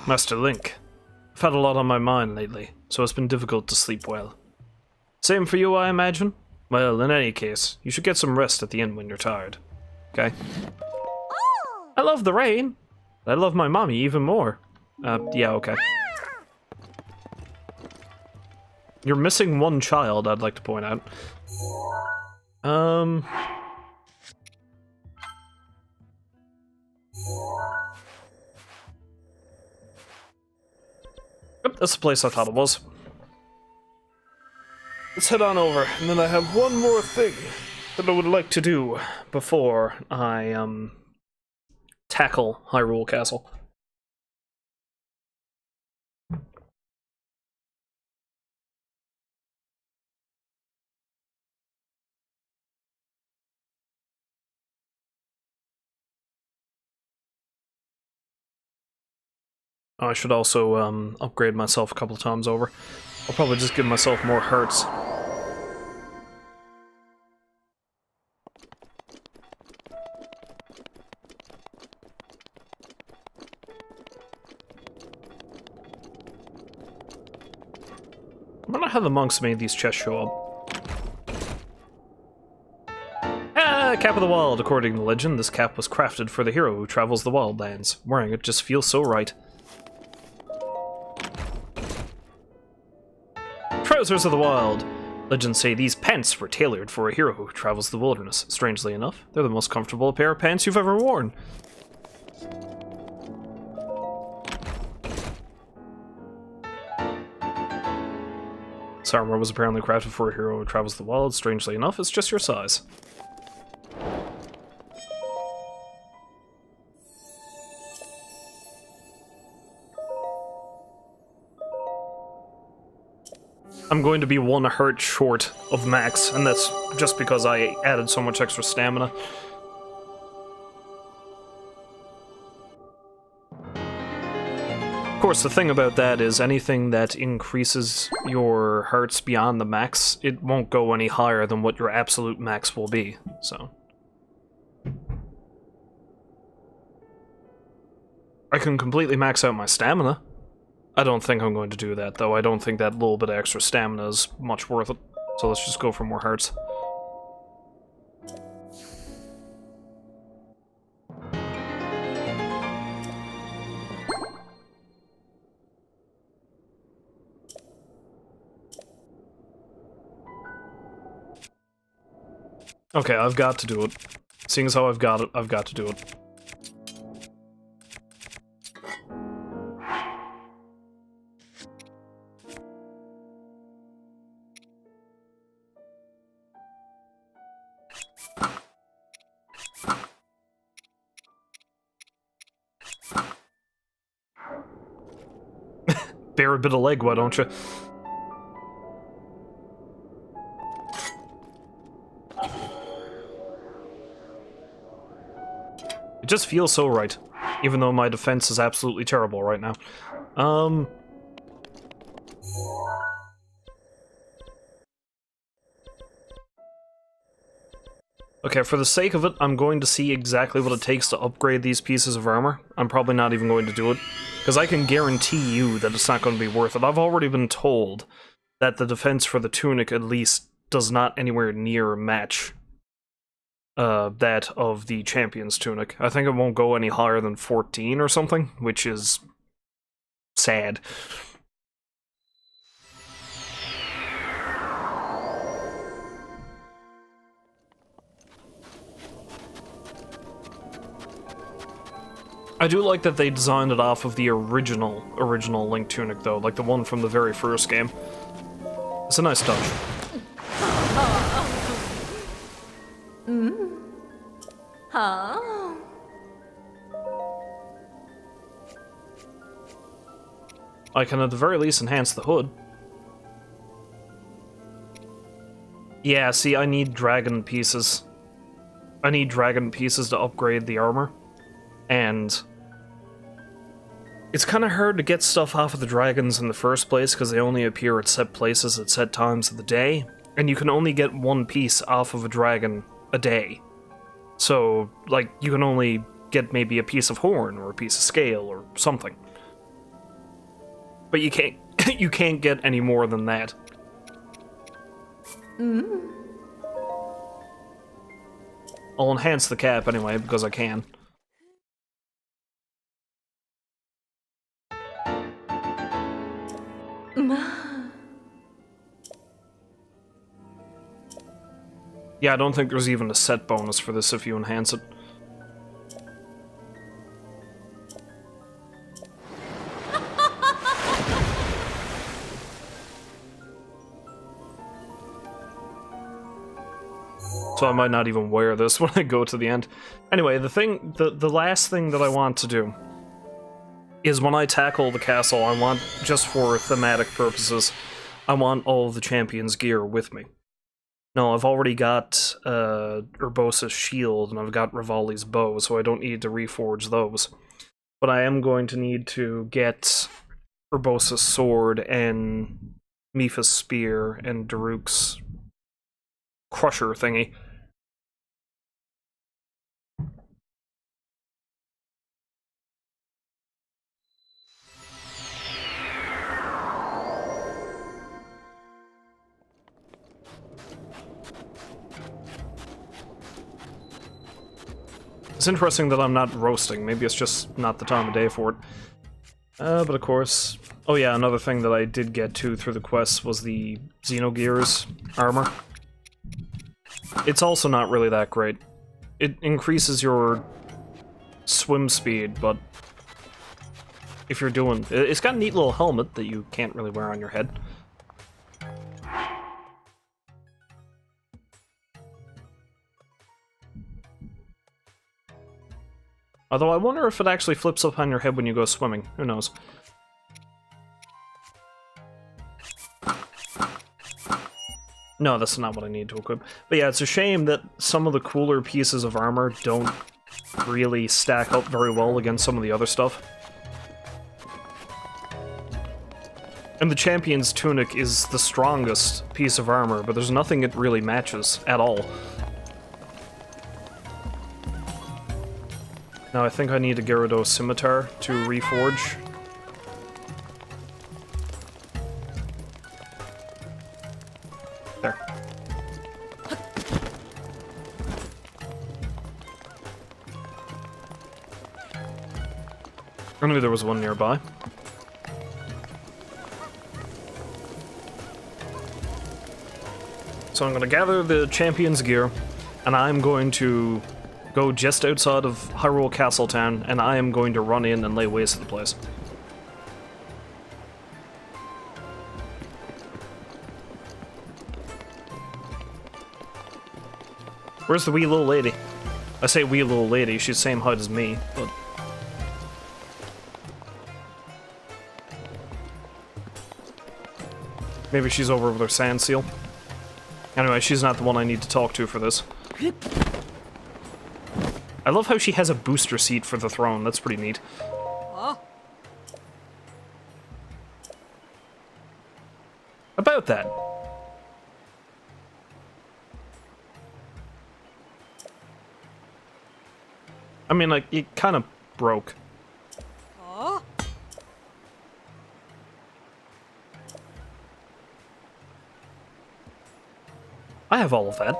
A: Master Link, I've had a lot on my mind lately, so it's been difficult to sleep well. Same for you, I imagine? Well, in any case, you should get some rest at the inn when you're tired. Okay?
D: Oh.
A: I love the rain. I love my mommy even more. Yeah, okay. You're missing one child, I'd like to point out. Yep, that's the place I thought it was. Let's head on over, and then I have one more thing that I would like to do before I, tackle Hyrule Castle. I should also, upgrade myself a couple times over. I'll probably just give myself more hearts. I wonder how the monks made these chests show up. Ah, Cap of the Wild. According to legend, this cap was crafted for the hero who travels the wildlands. Wearing it just feels so right. Trousers of the Wild. Legends say these pants were tailored for a hero who travels the wilderness. Strangely enough, they're the most comfortable pair of pants you've ever worn. This armor was apparently crafted for a hero who travels the wild. Strangely enough, it's just your size. I'm going to be 1 heart short of max, and that's just because I added so much extra stamina. course, the thing about that is anything that increases your hearts beyond the max, it won't go any higher than what your absolute max will be, so... I can completely max out my stamina. I don't think I'm going to do that, though. I don't think that little bit of extra stamina is much worth it. So let's just go for more hearts. Okay, I've got to do it. Seeing as how I've got it, I've got to do it. Bear a bit of leg, why don't you? It just feels so right, even though my defense is absolutely terrible right now. Okay, for the sake of it, I'm going to see exactly what it takes to upgrade these pieces of armor. I'm probably not even going to do it, because I can guarantee you that it's not going to be worth it. I've already been told that the defense for the tunic, at least, does not anywhere near match that of the champion's tunic. I think it won't go any higher than 14 or something, which is sad. I do like that they designed it off of the original Link tunic, though, like the one from the very first game. It's a nice touch.
D: Huh?
A: I can at the very least enhance the hood. Yeah, see, I need dragon pieces. I need dragon pieces to upgrade the armor. And it's kind of hard to get stuff off of the dragons in the first place because they only appear at set places at set times of the day, and you can only get one piece off of a dragon a day. So, like, you can only get maybe a piece of horn or a piece of scale or something. But you can't you can't get any more than that. I'll enhance the cap anyway because I can. Yeah, I don't think there's even a set bonus for this if you enhance it. So I might not even wear this when I go to the end. Anyway, the last thing that I want to do is when I tackle the castle, I want, just for thematic purposes, I want all of the champion's gear with me. No, I've already got Urbosa's shield, and I've got Rivali's bow, so I don't need to reforge those. But I am going to need to get Urbosa's sword, and Mipha's spear, and Daruk's crusher thingy. It's interesting that I'm not roasting. Maybe it's just not the time of day for it. But of course... Oh yeah, another thing that I did get to through the quests was the Xenogears armor. It's also not really that great. It increases your swim speed, but if you're doing... It's got a neat little helmet that you can't really wear on your head. Although I wonder if it actually flips up on your head when you go swimming. Who knows? No, that's not what I need to equip. But yeah, it's a shame that some of the cooler pieces of armor don't really stack up very well against some of the other stuff. And the champion's tunic is the strongest piece of armor, but there's nothing it really matches at all. Now I think I need a Gyarados scimitar to reforge. There. I knew there was one nearby. So I'm going to gather the champion's gear, and I'm going to go just outside of Hyrule Castle Town, and I am going to run in and lay waste to the place. Where's the wee little lady? I say wee little lady, she's the same height as me, but... maybe she's over with her sand seal. Anyway, she's not the one I need to talk to for this. I love how she has a booster seat for the throne, that's pretty neat. About that. I mean, like, it kind of broke. I have all of that.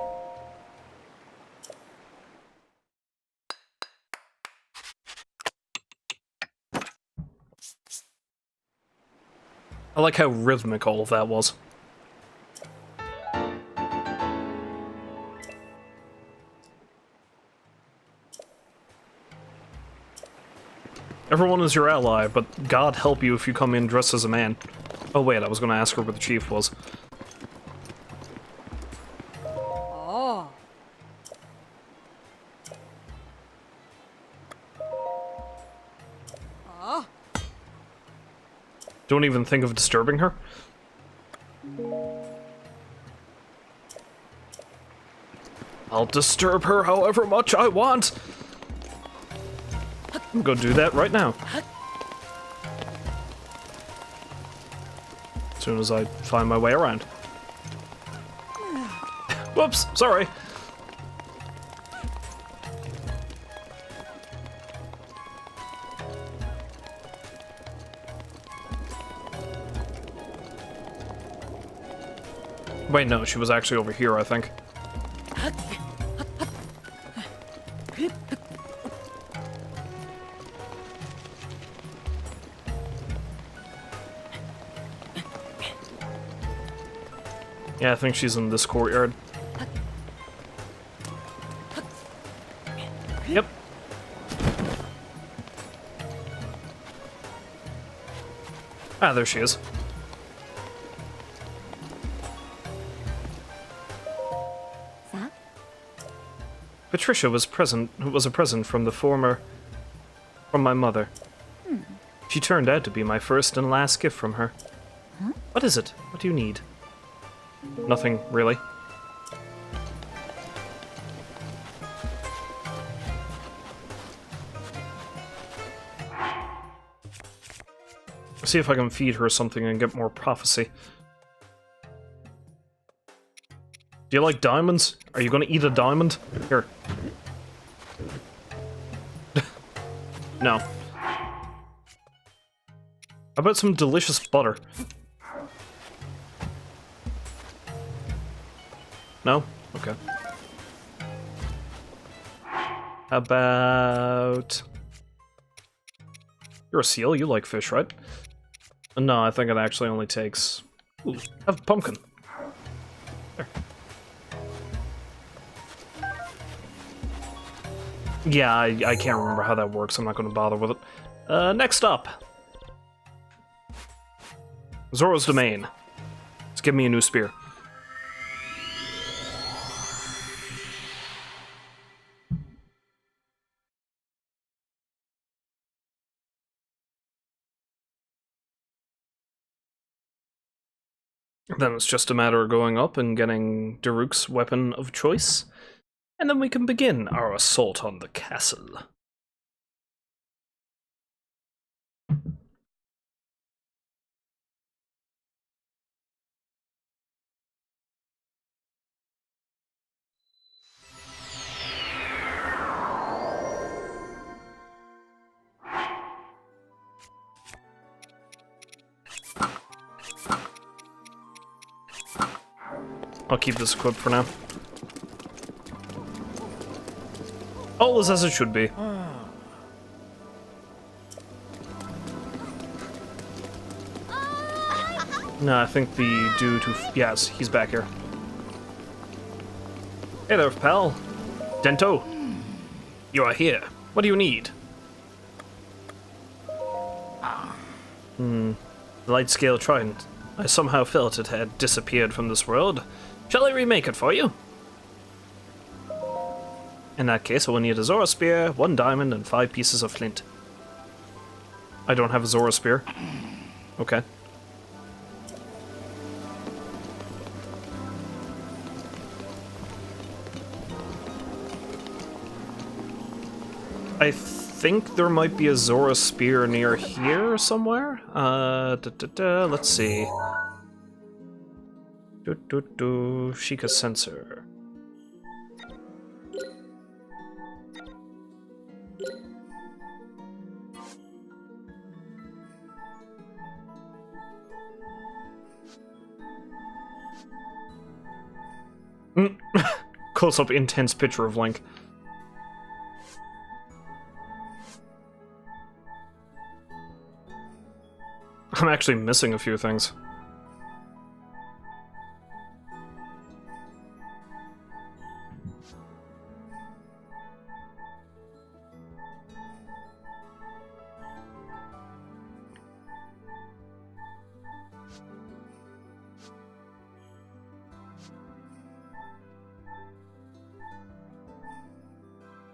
A: I like how rhythmic all of that was. Everyone is your ally, but God help you if you come in dressed as a man. Oh wait, I was gonna ask her where the chief was. Don't even think of disturbing her. I'll disturb her however much I want. I'm gonna do that right now. As soon as I find my way around. Whoops, sorry. Wait, no, she was actually over here, I think. Yeah, I think she's in this courtyard. Yep. Ah, there she is. Patricia was a present from my mother. She turned out to be my first and last gift from her.
D: Huh?
A: What is it? What do you need? Nothing, really. See if I can feed her something and get more prophecy. Do you like diamonds? Are you gonna eat a diamond? Here. No. How about some delicious butter? No? Okay. How about... You're a seal, you like fish, right? No, I think it actually only takes... Ooh, have a pumpkin. There. Yeah, I can't remember how that works, I'm not going to bother with it. Next up. Zoro's Domain. Let's give me a new spear. Then it's just a matter of going up and getting Daruk's weapon of choice, and then we can begin our assault on the castle. I'll keep this equipped for now. All is as it should be. No, I think the dude who... Yes, he's back here. Hey there, pal. Dento. You are here. What do you need? Light scale trident. I somehow felt it had disappeared from this world. Shall I remake it for you? In that case, I will need a Zora spear, 1 diamond, and 5 pieces of flint. I don't have a Zora spear. Okay. I think there might be a Zora spear near here somewhere. Let's see. Sheikah sensor. Close-up intense picture of Link. I'm actually missing a few things.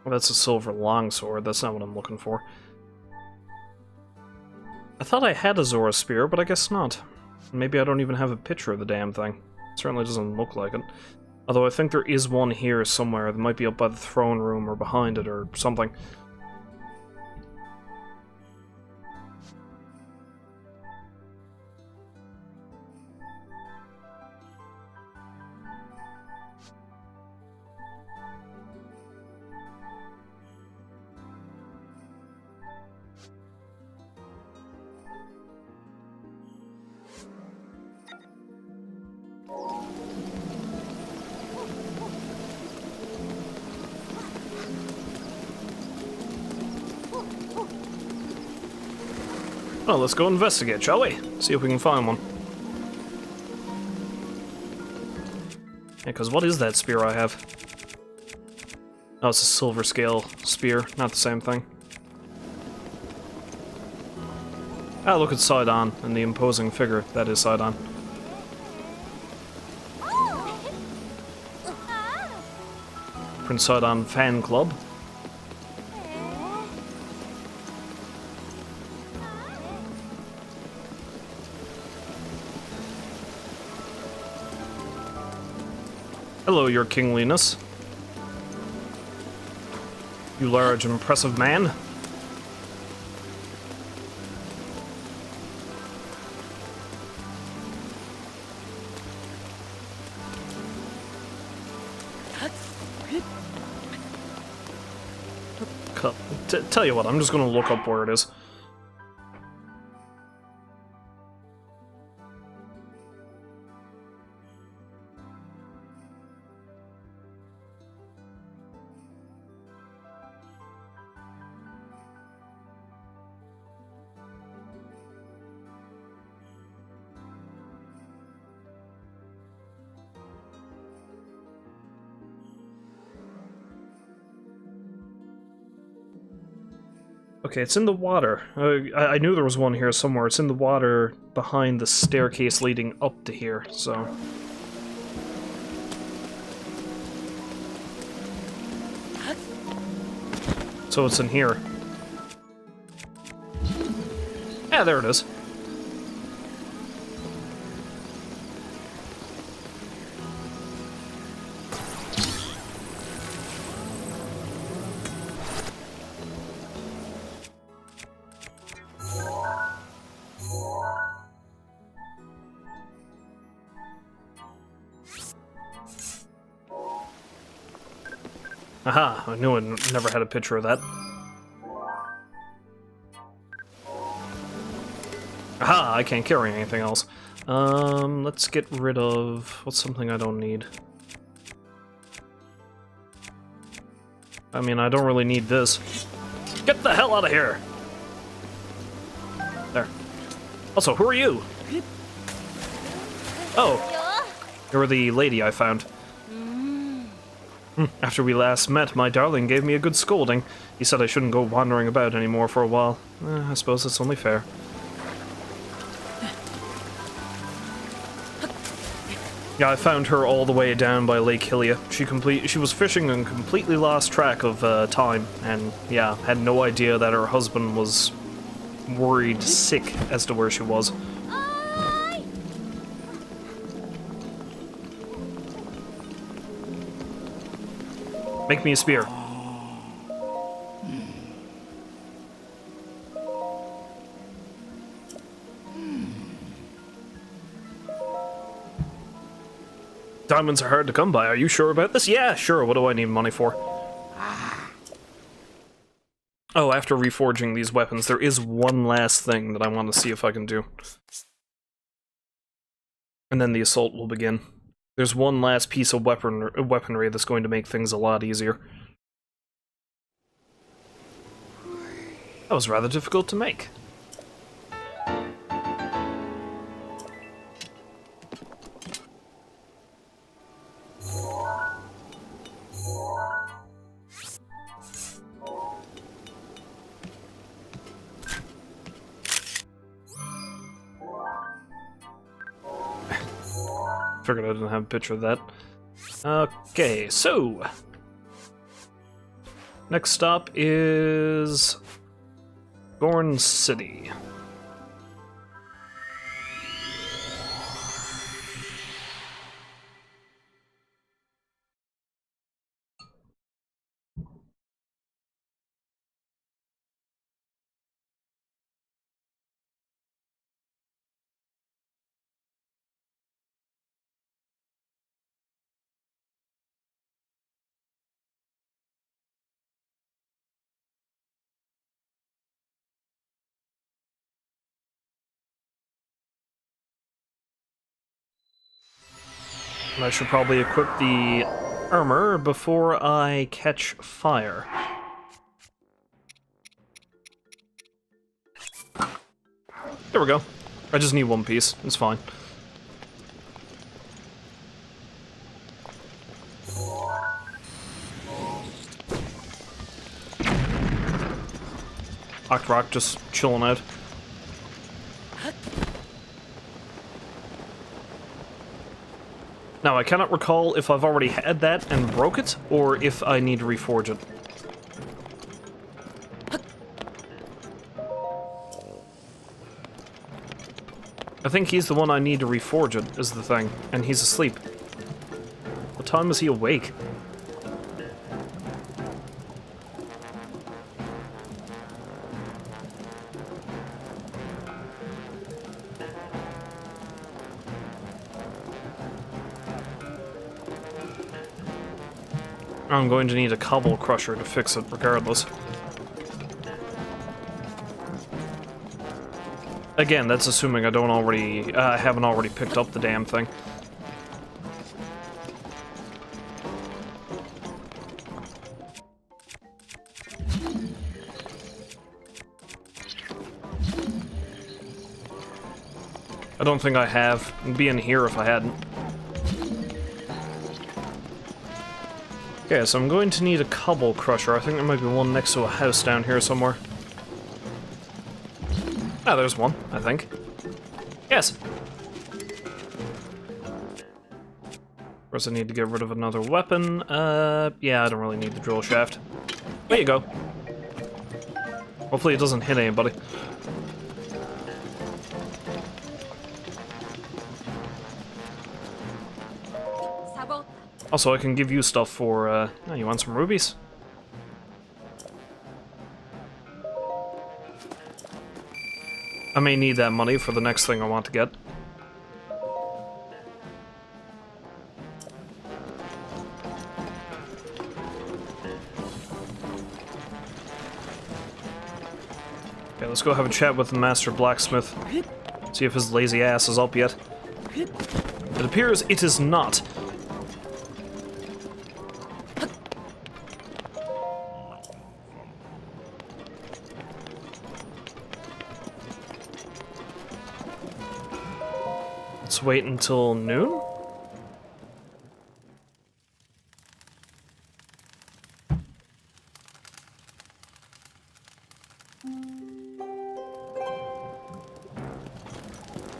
A: Well, that's a silver longsword. That's not what I'm looking for. I thought I had a Zora spear, but I guess not. Maybe I don't even have a picture of the damn thing. It certainly doesn't look like it. Although I think there is one here somewhere that might be up by the throne room or behind it or something. Well, let's go investigate, shall we? See if we can find one. Yeah, because what is that spear I have? Oh, it's a silver scale spear, not the same thing. Ah, look at Sidon and the imposing figure. That is Sidon. Prince Sidon fan club. Hello, your kingliness. You large, impressive man. Tell you what, I'm just gonna look up where it is. Okay, it's in the water. I knew there was one here somewhere. It's in the water behind the staircase leading up to here, so... So it's in here. Yeah, there it is. Aha, I knew I never had a picture of that. Aha, I can't carry anything else. Let's get rid of... what's something I don't need? I mean, I don't really need this. Get the hell out of here! There. Also, who are you? Oh, you're the lady I found. After we last met, my darling gave me a good scolding. He said I shouldn't go wandering about anymore for a while. I suppose it's only fair. Yeah, I found her all the way down by Lake Hylia. She was fishing and completely lost track of time, and yeah, had no idea that her husband was worried sick as to where she was. Make me a spear. Diamonds are hard to come by. Are you sure about this? Yeah, sure. What do I need money for? Oh, after reforging these weapons, there is one last thing that I want to see if I can do. And then the assault will begin. There's one last piece of weaponry that's going to make things a lot easier. That was rather difficult to make. Figured I didn't have a picture of that. Okay, so... next stop is... Gorn City. I should probably equip the armor before I catch fire. There we go. I just need one piece. It's fine. Rock just chilling out. Now, I cannot recall if I've already had that and broke it, or if I need to reforge it. I think he's the one I need to reforge it, is the thing, and he's asleep. What time is he awake? I'm going to need a cobble crusher to fix it regardless. Again, that's assuming I haven't already picked up the damn thing. I don't think I have. It'd be in here if I hadn't. Okay, so I'm going to need a cobble crusher. I think there might be one next to a house down here somewhere. Ah, there's one, I think. Yes! Of course I need to get rid of another weapon. Yeah, I don't really need the drill shaft. There you go. Hopefully it doesn't hit anybody. Also, I can give you stuff for, oh, you want some rubies? I may need that money for the next thing I want to get. Okay, let's go have a chat with the Master Blacksmith. See if his lazy ass is up yet. It appears it is not. Let's wait until noon?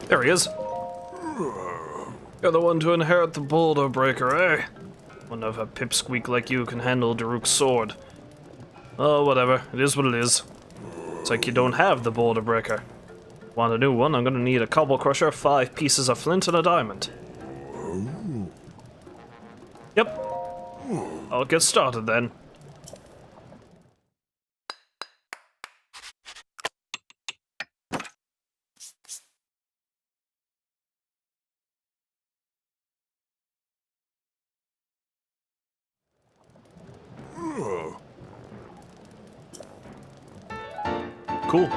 A: There he is. You're the one to inherit the boulder breaker, eh? Wonder if a pipsqueak like you can handle Daruk's sword. Oh, whatever. It is what it is. It's like you don't have the boulder breaker. Want a new one? I'm gonna need a cobble crusher, 5 pieces of flint, and a diamond. Yep. I'll get started then. Cool.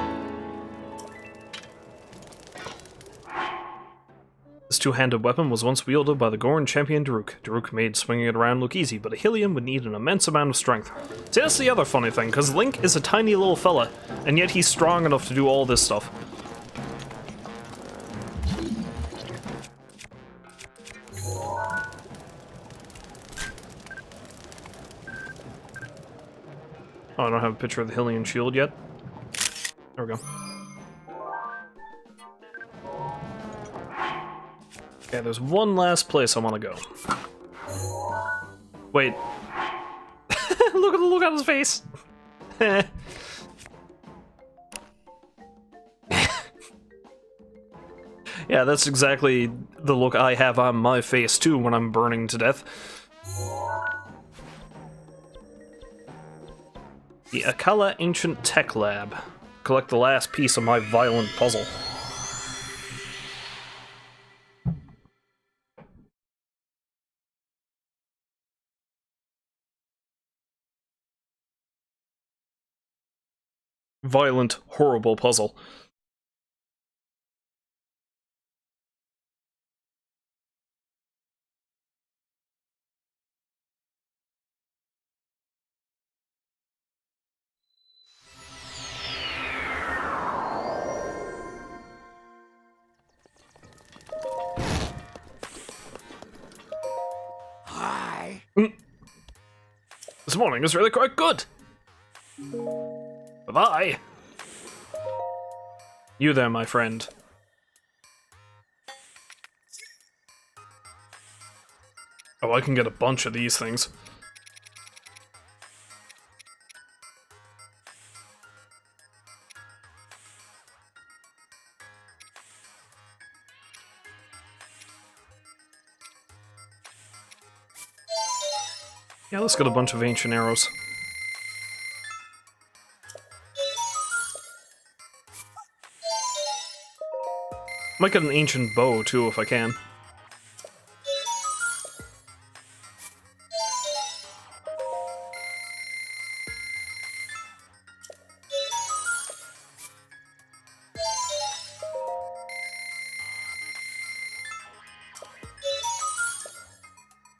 A: This two-handed weapon was once wielded by the Goron champion Daruk. Daruk made swinging it around look easy, but a Hylian would need an immense amount of strength. See, that's the other funny thing, because Link is a tiny little fella, and yet he's strong enough to do all this stuff. Oh, I don't have a picture of the Hylian shield yet. There we go. Okay, there's one last place I want to go. Wait. Look at the look on his face. Yeah, that's exactly the look I have on my face too when I'm burning to death. The Akala Ancient Tech Lab. Collect the last piece of my violent puzzle. Violent, horrible puzzle.
C: Hi.
A: This morning is really quite good. Bye-bye. You there, my friend. Oh, I can get a bunch of these things. Yeah, let's get a bunch of ancient arrows. Might get an ancient bow, too, if I can.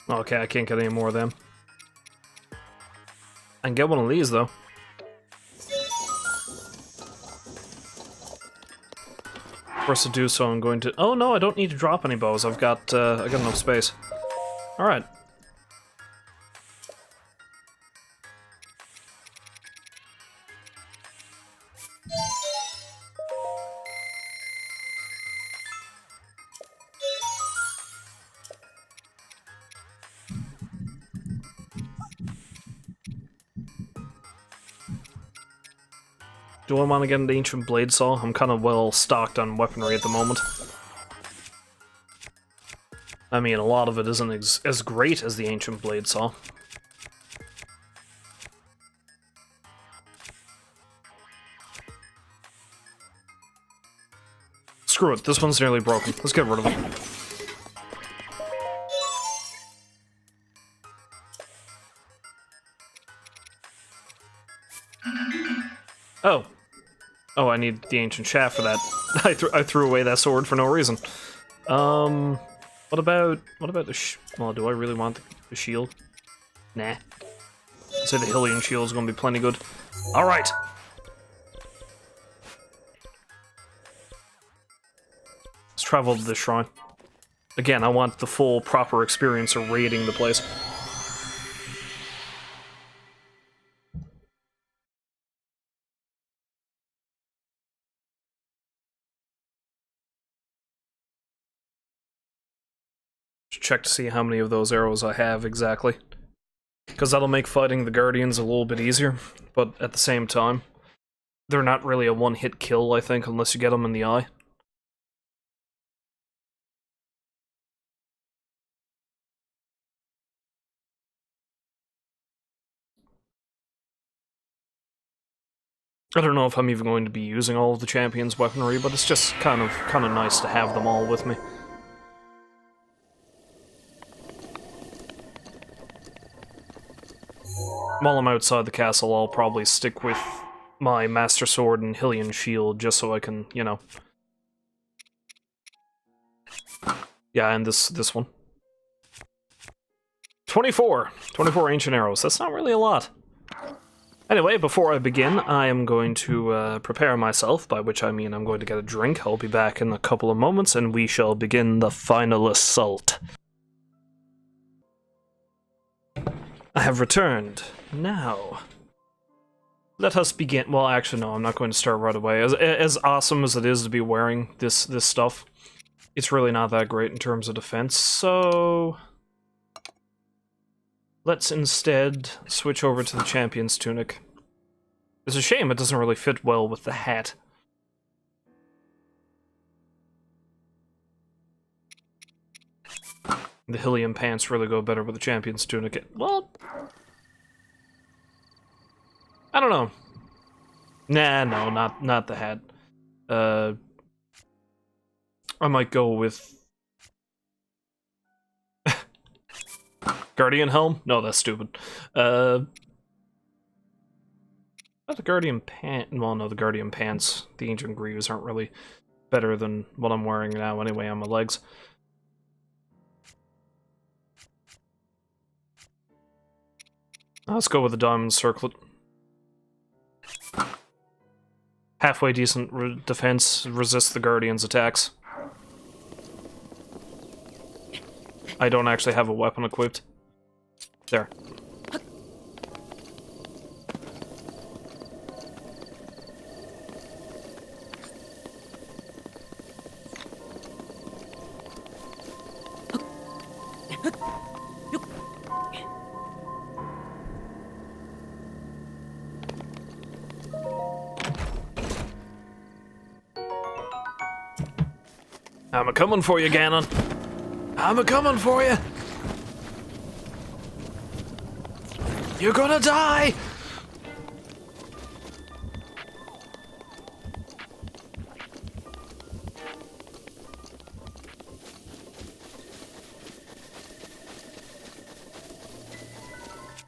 A: Okay, I can't get any more of them. I can get one of these, though. First to do so, I'm going to... Oh, no, I don't need to drop any bows. I got enough space. Alright. Do I want to get an ancient blade saw? I'm kind of well stocked on weaponry at the moment. I mean, a lot of it isn't as great as the ancient blade saw. Screw it, this one's nearly broken. Let's get rid of it. Oh. Oh, I need the ancient shaft for that. I threw away that sword for no reason. What about the well, do I really want the shield? Nah. I'd say the Hylian shield is gonna be plenty good. Alright! Let's travel to this shrine. Again, I want the full, proper experience of raiding the place. Check to see how many of those arrows I have exactly. Because that'll make fighting the Guardians a little bit easier, but at the same time, they're not really a one-hit kill, I think, unless you get them in the eye. I don't know if I'm even going to be using all of the champions' weaponry, but it's just kind of nice to have them all with me. While I'm outside the castle, I'll probably stick with my Master Sword and Hylian Shield, just so I can, you know... Yeah, and this one. 24 ancient arrows. That's not really a lot. Anyway, before I begin, I am going to prepare myself, by which I mean I'm going to get a drink. I'll be back in a couple of moments, and we shall begin the final assault. I have returned. Now, let us begin. Well, actually, no, I'm not going to start right away. As awesome as it is to be wearing this stuff, it's really not that great in terms of defense, so... Let's instead switch over to the Champion's Tunic. It's a shame it doesn't really fit well with the hat. The Hylian pants really go better with the Champion's Tunic. Well... I don't know. Nah, no, not the hat. I might go with... Guardian Helm? No, that's stupid. The Guardian Pants... Well, no, the Guardian Pants, the Ancient Greaves aren't really better than what I'm wearing now anyway on my legs. Let's go with the Diamond Circlet. Halfway decent defense, resists the Guardian's attacks. I don't actually have a weapon equipped. There. I'm a-coming for you, Ganon. I'm a-coming for you. You're gonna die!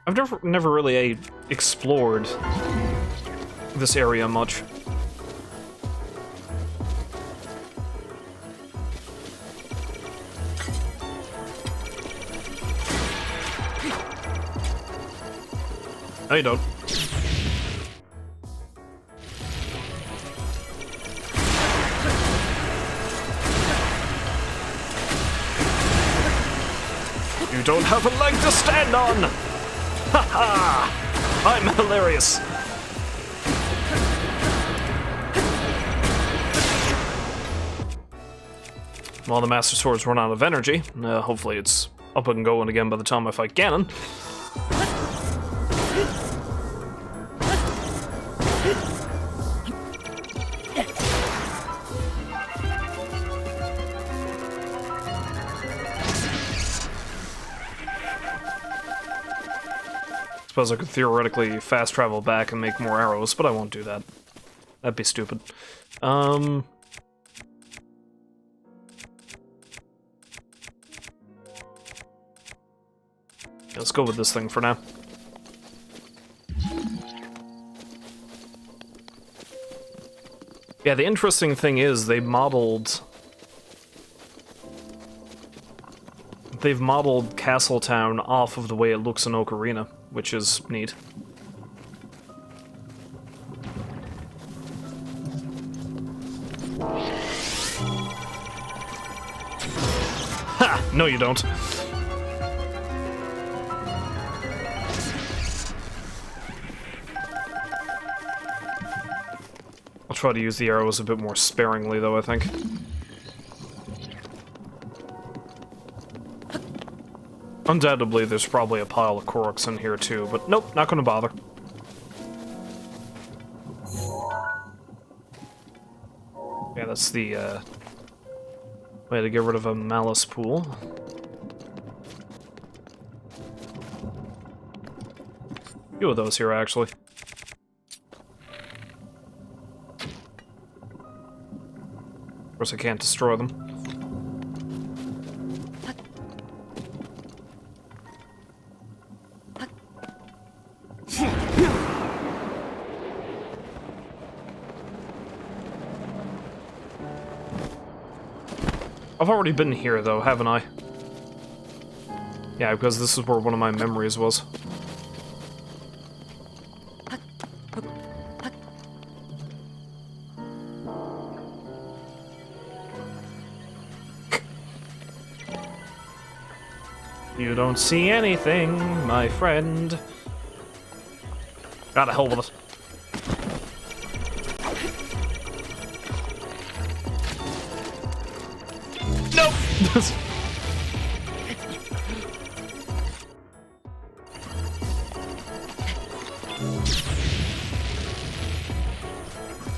A: I've never really explored this area much. No, you don't. You don't have a leg to stand on! Ha ha! I'm hilarious! While the Master Sword's run out of energy, hopefully it's up and going again by the time I fight Ganon. Suppose I could theoretically fast travel back and make more arrows, but I won't do that. That'd be stupid. Let's go with this thing for now. Yeah, the interesting thing is they've modeled Castletown off of the way it looks in Ocarina, which is neat. Ha! No, you don't. I'll try to use the arrows a bit more sparingly, though, I think. Undoubtedly, there's probably a pile of Koroks in here, too, but nope, not gonna bother. Yeah, that's the, way to get rid of a malice pool. A few of those here, actually. Of course, I can't destroy them. I've already been here, though, haven't I? Yeah, because this is where one of my memories was. You don't see anything, my friend. God, hell with it. Nope!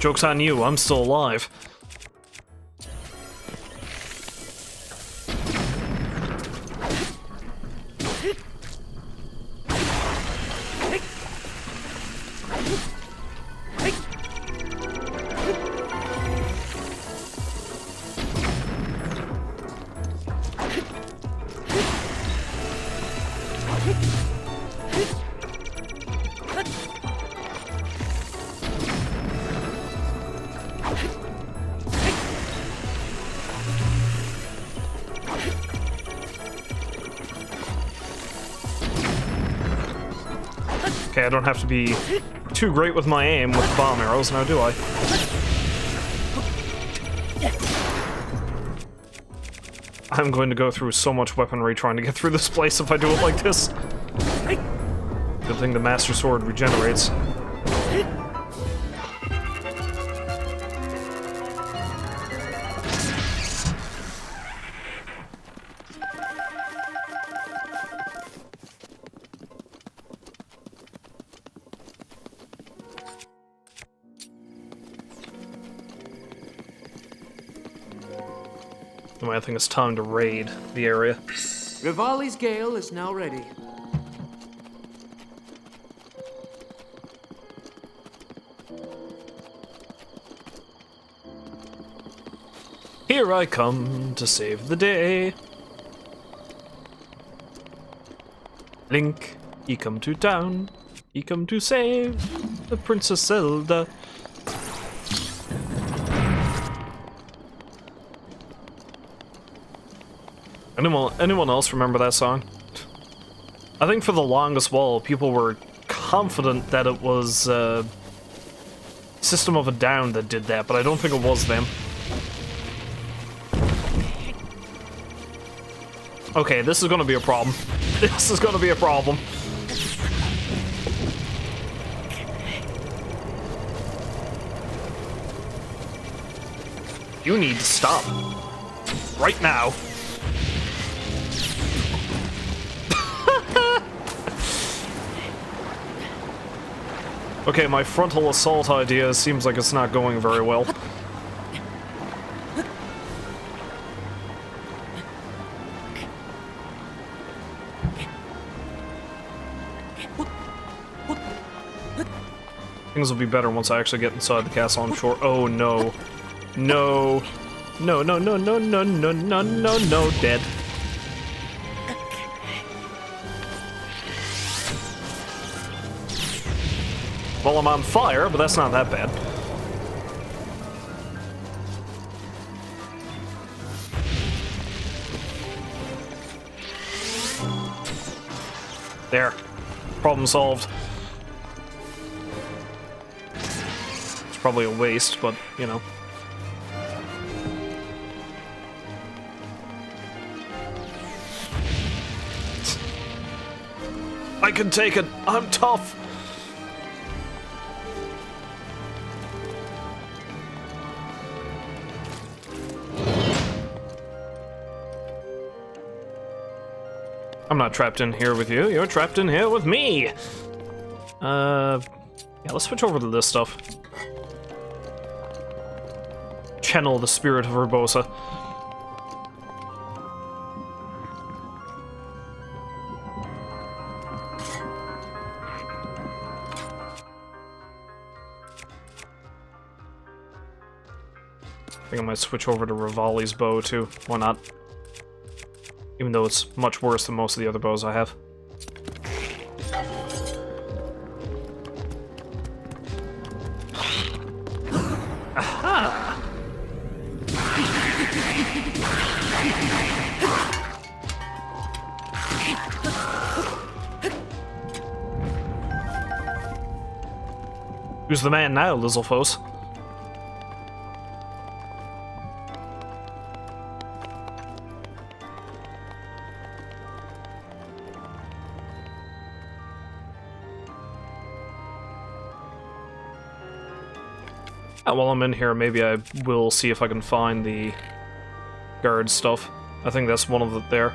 A: Joke's on you, I'm still alive. Okay, I don't have to be too great with my aim with bomb arrows, now do I? I'm going to go through so much weaponry trying to get through this place if I do it like this. Good thing the Master Sword regenerates. Anyway, I think it's time to raid the area.
E: Rivali's Gale is now ready.
A: Here I come to save the day. Link, ye come to town. Ye come to save the Princess Zelda. Anyone else remember that song? I think for the longest while, people were confident that it was System of a Down that did that, but I don't think it was them. Okay, this is gonna be a problem. This is gonna be a problem. You need to stop. Right now. Okay, my frontal assault idea seems like it's not going very well. Things will be better once I actually get inside the castle, I'm sure. Oh no. No. No, no, no, no, no, no, no, no, no, dead. Well, I'm on fire, but that's not that bad. There. Problem solved. It's probably a waste, but, you know. I can take it! I'm tough! I'm not trapped in here with you, you're trapped in here with me! Yeah, let's switch over to this stuff. Channel the spirit of Urbosa. I think I might switch over to Rivali's bow too. Why not? Even though it's much worse than most of the other bows I have. Aha! Who's the man now, Lizzlefoss? While I'm in here, maybe I will see if I can find the guard stuff. I think that's one of it there.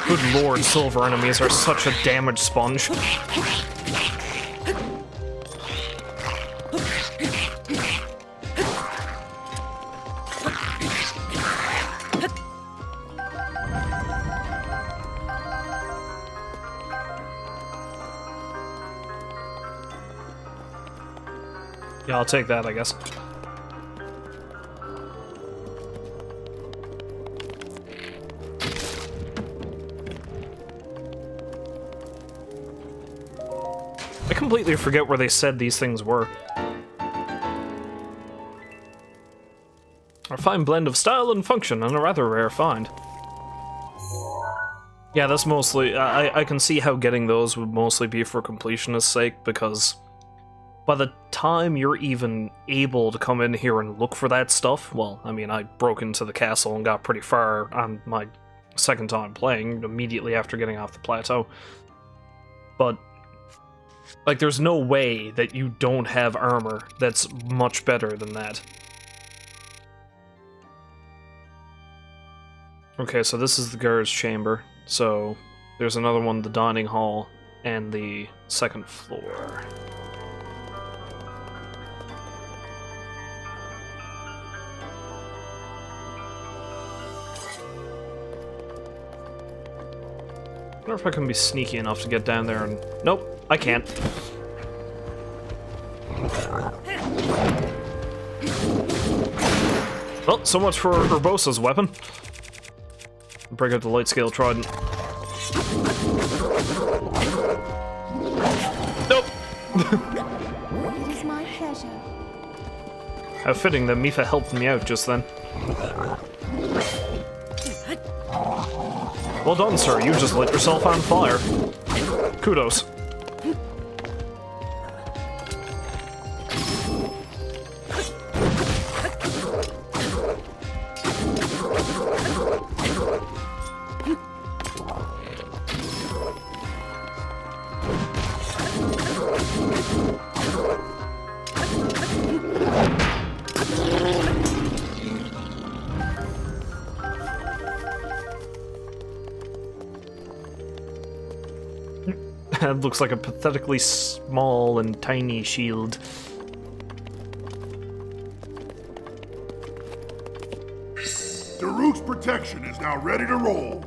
A: Good lord, silver enemies are such a damage sponge. Yeah, I'll take that, I guess. I completely forget where they said these things were. A fine blend of style and function, and a rather rare find. Yeah, that's mostly... I can see how getting those would mostly be for completionist's sake, because by the time you're even able to come in here and look for that stuff, well, I mean, I broke into the castle and got pretty far on my second time playing, immediately after getting off the plateau. But like, there's no way that you don't have armor that's much better than that. Okay, so this is the guard's chamber. So there's another one, the dining hall, and the second floor. I wonder if I can be sneaky enough to get down there and... Nope, I can't. Well, so much for Urbosa's weapon. Break out the light scale trident. Nope!
D: It is my pleasure.
A: How fitting that Mipha helped me out just then. Well done, sir. You just lit yourself on fire. Kudos. It looks like a pathetically small and tiny shield.
F: Daruk's protection is now ready to roll.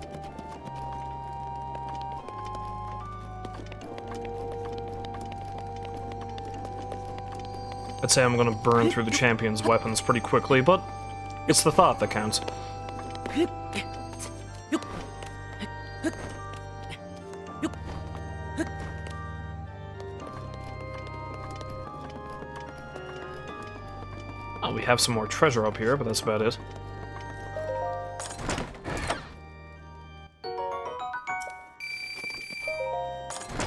A: I'd say I'm gonna burn through the champion's weapons pretty quickly, but it's the thought that counts. Oh, we have some more treasure up here, but that's about it.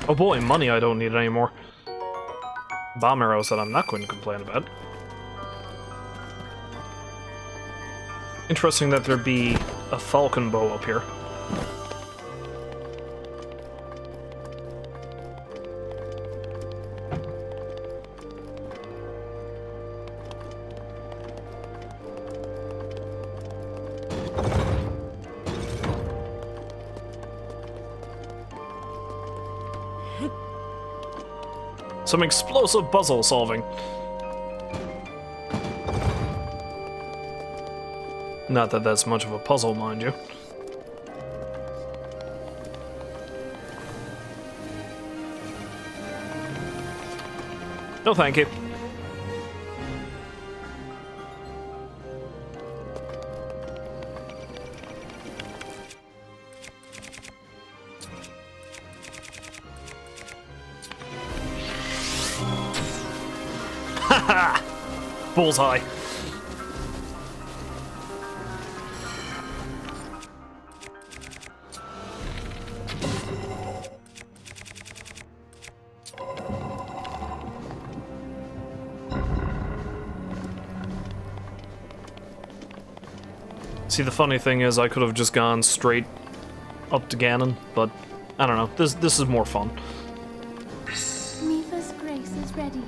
A: Oh boy, money I don't need anymore. Bomb arrows that I'm not going to complain about. Interesting that there be a falcon bow up here. Some explosive puzzle solving. Not that that's much of a puzzle, mind you. No, thank you. Haha! Bullseye. See, the funny thing is, I could have just gone straight up to Ganon, but I don't know. This is more fun.
D: Mifa's grace is ready.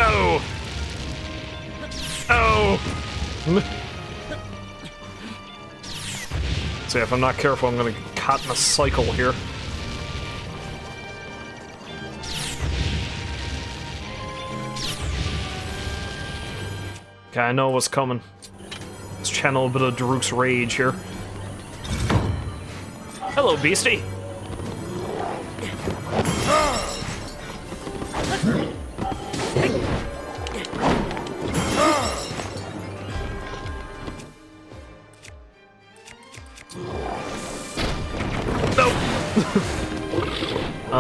A: Oh! Oh! See, if I'm not careful, I'm gonna get caught in a cycle here. Okay, I know what's coming. Let's channel a bit of Daruk's rage here. Hello, beastie!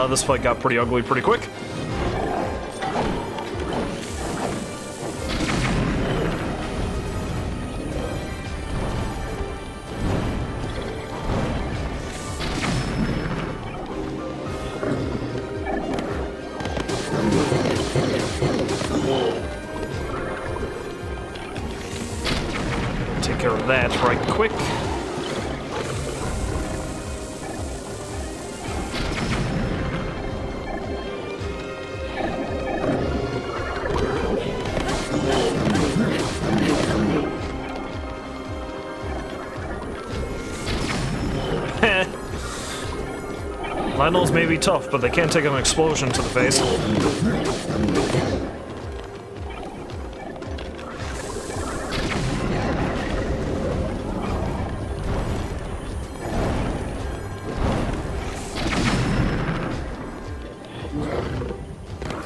A: This fight got pretty ugly pretty quick. Take care of that right quick. Lionels may be tough, but they can't take an explosion to the face.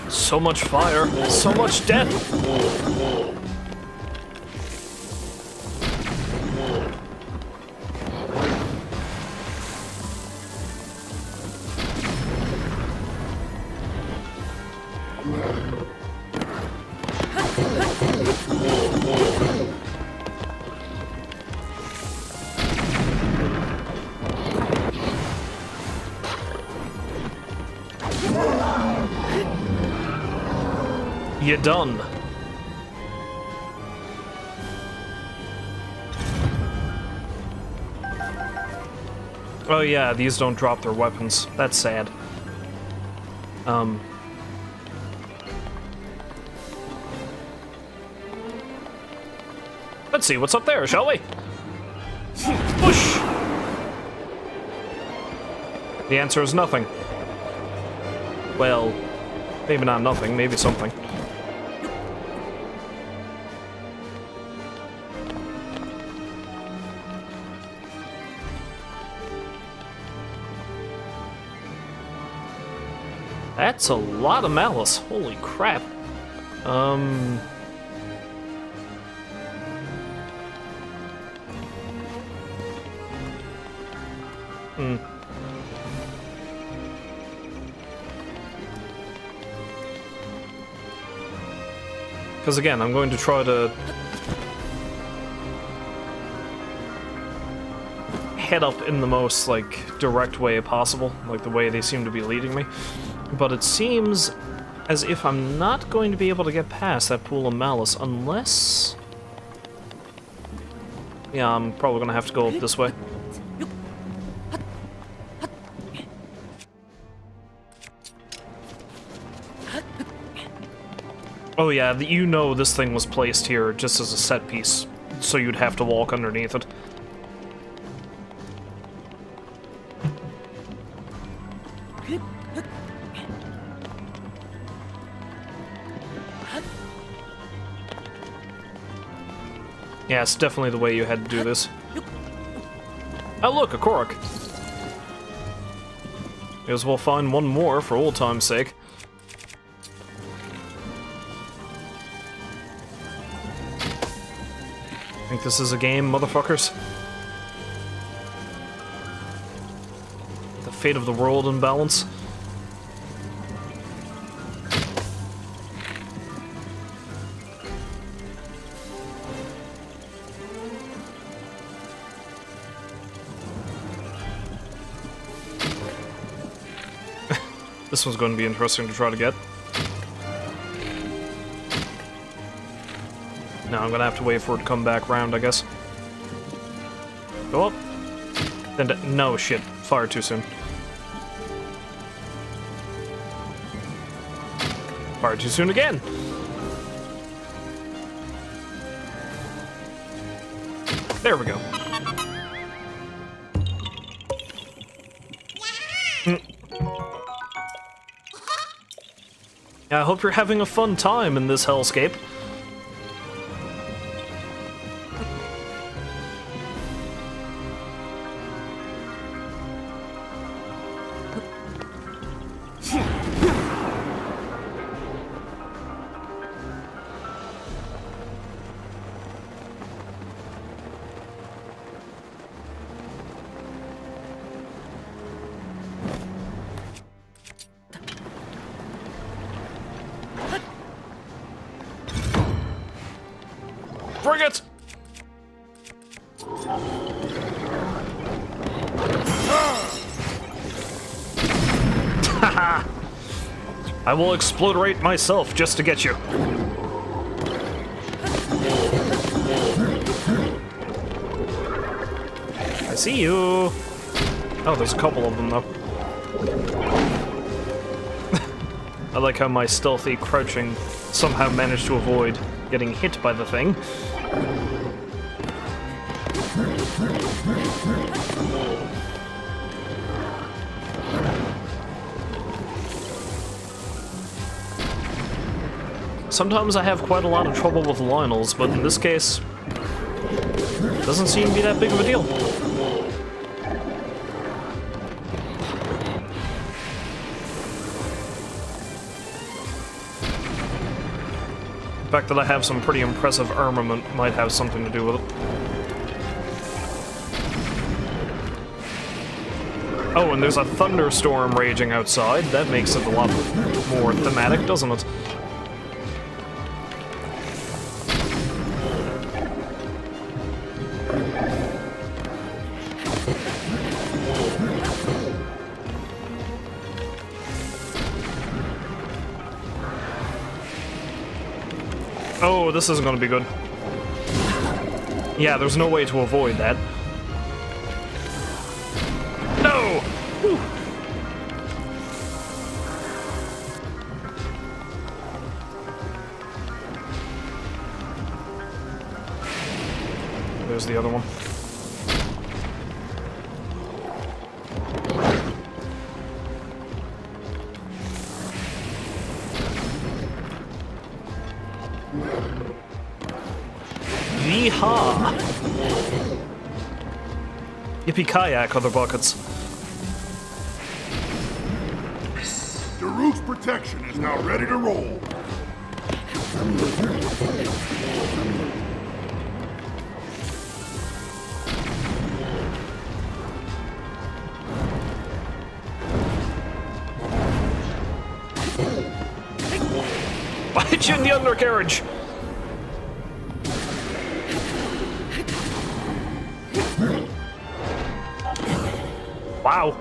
A: So much fire, so much death! You done. Oh yeah, these don't drop their weapons. That's sad. Let's see what's up there, shall we? Whoosh! The answer is nothing. Well, maybe not nothing, maybe something. That's a lot of malice. Holy crap. Because again, I'm going to try to head up in the most, like, direct way possible, like the way they seem to be leading me. But it seems as if I'm not going to be able to get past that pool of malice unless... Yeah, I'm probably going to have to go up this way. Oh yeah, you know this thing was placed here just as a set piece, so you'd have to walk underneath it. Yeah, it's definitely the way you had to do this. Oh look, a Korok. May as well find one more for old time's sake. Think this is a game, motherfuckers? The fate of the world in balance. This one's going to be interesting to try to get. Now I'm gonna have to wait for it to come back round, I guess. Go up. Then no, shit. Fire too soon. Fire too soon again! There we go. Yeah, I hope you're having a fun time in this hellscape. Bring it! Haha! I will explodorate myself just to get you. I see you. Oh, there's a couple of them though. I like how my stealthy crouching somehow managed to avoid getting hit by the thing. Sometimes I have quite a lot of trouble with Lionels, but in this case, it doesn't seem to be that big of a deal. The fact that I have some pretty impressive armament might have something to do with it. Oh, and there's a thunderstorm raging outside. That makes it a lot more thematic, doesn't it? Oh, this isn't going to be good. Yeah, there's no way to avoid that. No! Whew. there's the other one. Yeehaw! Yippee-kayak, other buckets.
F: Daruk's protection is now ready to roll.
A: I hit you in the undercarriage! Wow.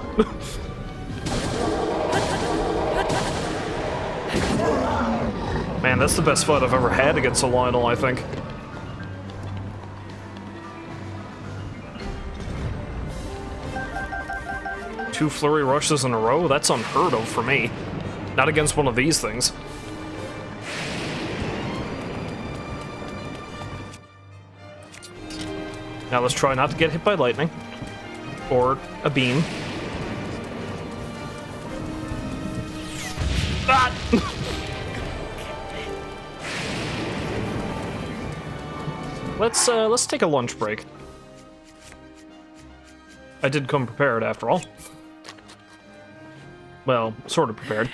A: Man, that's the best fight I've ever had against a Lionel, I think. Two flurry rushes in a row? That's unheard of for me. Not against one of these things. Now let's try not to get hit by lightning. Or a beam. Ah! Let's take a lunch break. I did come prepared after all. Well, sort of prepared.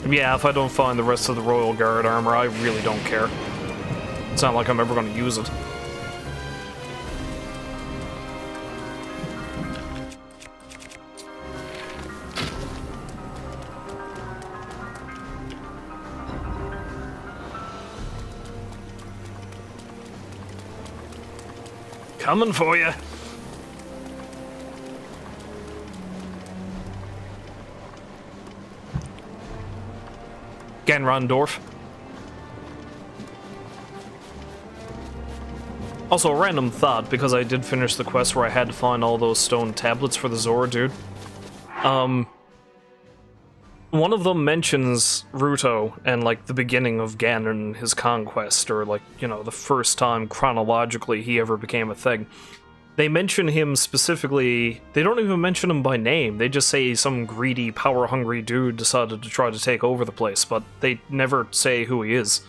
A: Yeah, if I don't find the rest of the Royal Guard armor, I really don't care. It's not like I'm ever going to use it. Coming for you. Ganrondorf. Also, a random thought, because I did finish the quest where I had to find all those stone tablets for the Zora dude. One of them mentions Ruto and, like, the beginning of Ganon and his conquest, or, like, you know, the first time chronologically he ever became a thing. They mention him specifically, they don't even mention him by name, they just say some greedy, power-hungry dude decided to try to take over the place, but they never say who he is.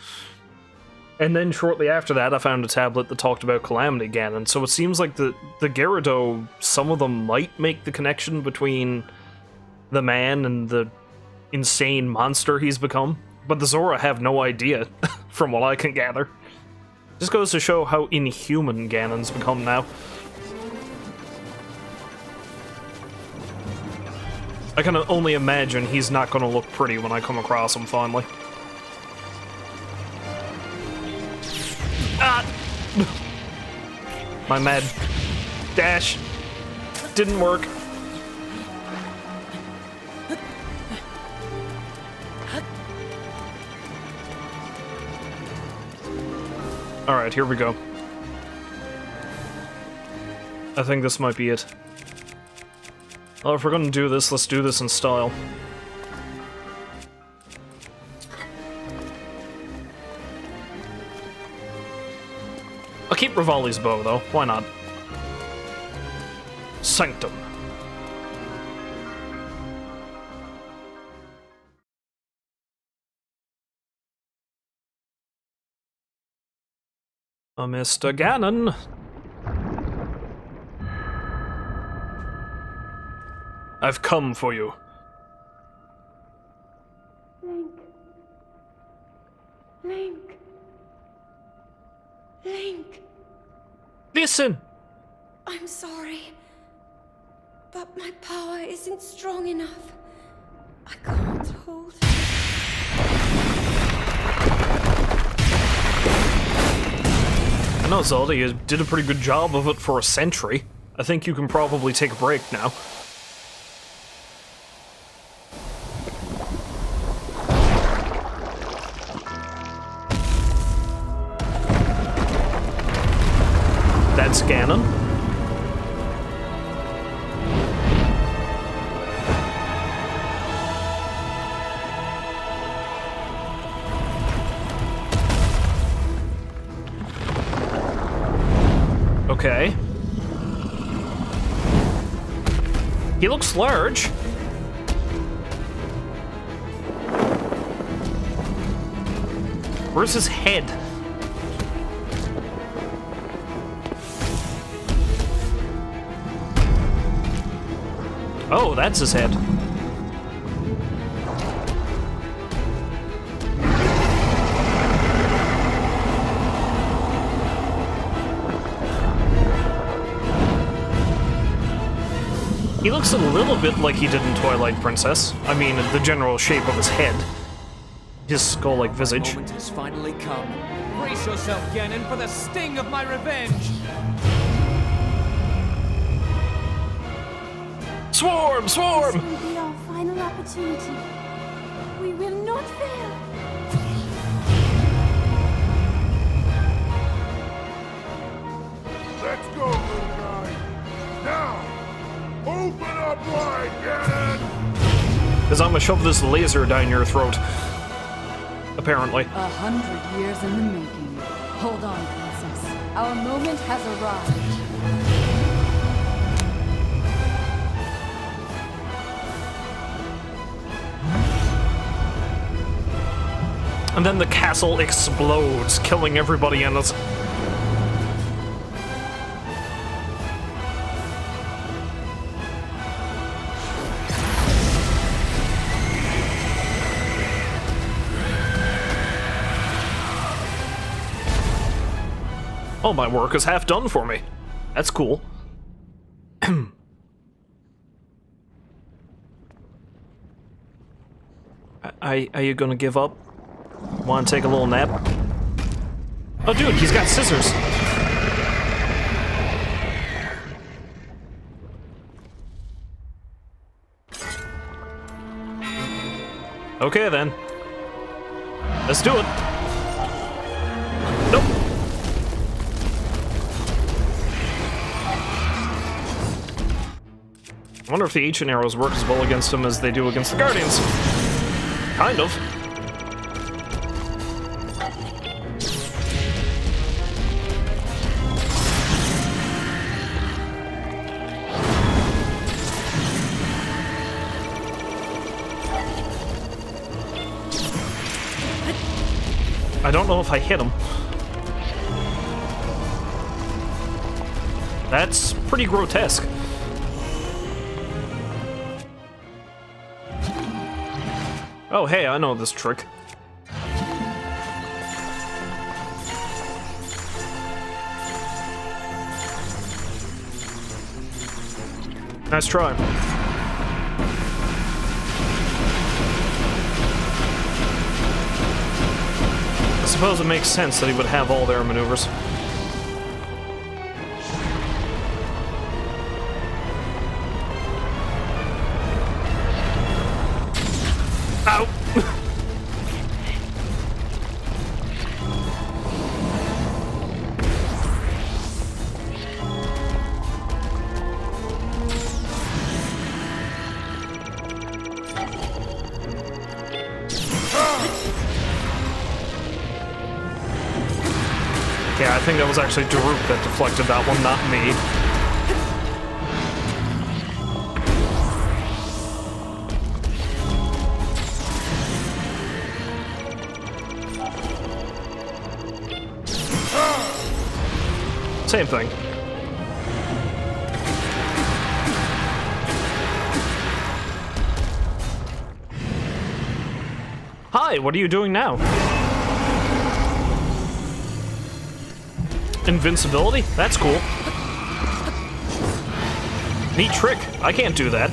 A: And then shortly after that, I found a tablet that talked about Calamity Ganon, so it seems like the Gyarados, some of them might make the connection between the man and the insane monster he's become, but the Zora have no idea, from what I can gather. Just goes to show how inhuman Ganon's become now. I can only imagine he's not going to look pretty when I come across him finally. Ah! My mad dash didn't work. Alright, here we go. I think this might be it. Well, if we're gonna do this, let's do this in style. I'll keep Rivali's bow, though. Why not? Sanctum. Mr. Ganon. I've come for you.
D: Link. Link. Link.
A: Listen!
D: I'm sorry, but my power isn't strong enough. I can't hold it.
A: I know, Zelda, you did a pretty good job of it for a century. I think you can probably take a break now. That's Ganon. Okay. He looks large. Where's his head? Oh, that's his head. He looks a little bit like he did in Twilight Princess. I mean, the general shape of his head. His skull-like visage.
E: The moment has finally come. Brace yourself, Ganon, for the sting of my revenge!
A: Swarm! Swarm!
D: This will be our final opportunity. We will not fail.
F: Let's go, little guy. Now, open up wide, Ganon!
A: Because I'm gonna shove this laser down your throat. Apparently.
G: 100 years in the making. Hold on, Princess. Our moment has arrived.
A: And then the castle explodes, killing everybody in it. Oh, my work is half done for me. That's cool. Are you gonna give up? Want to take a little nap? Oh, dude, he's got scissors. Okay, then. Let's do it. Nope. I wonder if the ancient arrows work as well against him as they do against the Guardians. Kind of. I don't know if I hit him. That's pretty grotesque. Oh, hey, I know this trick. Nice try. I suppose it makes sense that he would have all their maneuvers. Ow! Yeah, I think that was actually Daruk that deflected that one, not me. Same thing. Hi, what are you doing now? Invincibility? That's cool. Neat trick. I can't do that.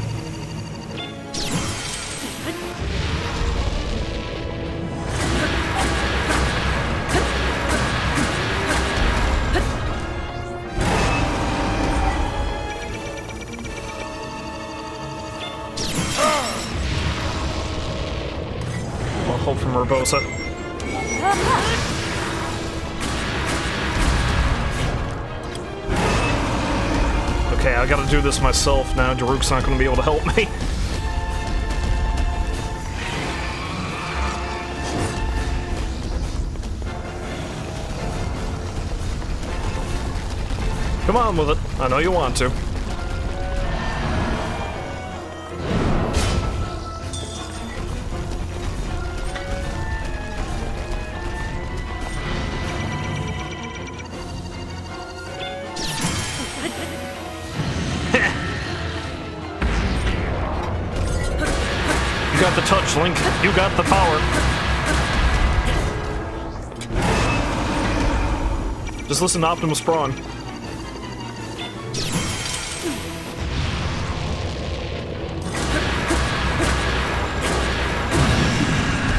A: Well, hope from Urbosa. Okay, I gotta do this myself now. Daruk's not gonna be able to help me. Come on with it. I know you want to. You got the touch, Link. You got the power. Just listen to Optimus Prime.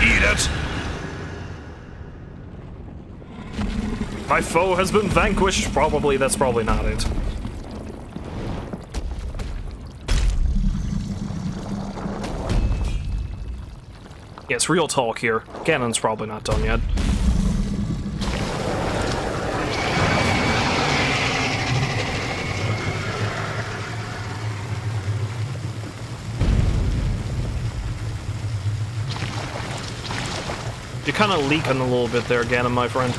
A: Eat it! My foe has been vanquished. Probably, that's probably not it. Yes, real talk here. Ganon's probably not done yet. You're kind of leaking a little bit there, Ganon, my friend.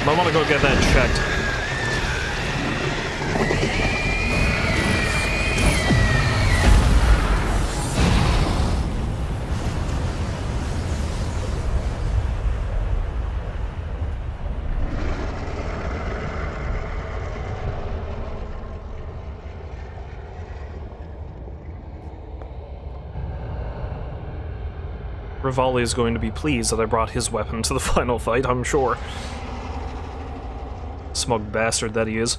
A: Might want to go get that checked. Rivali is going to be pleased that I brought his weapon to the final fight, I'm sure. Smug bastard that he is.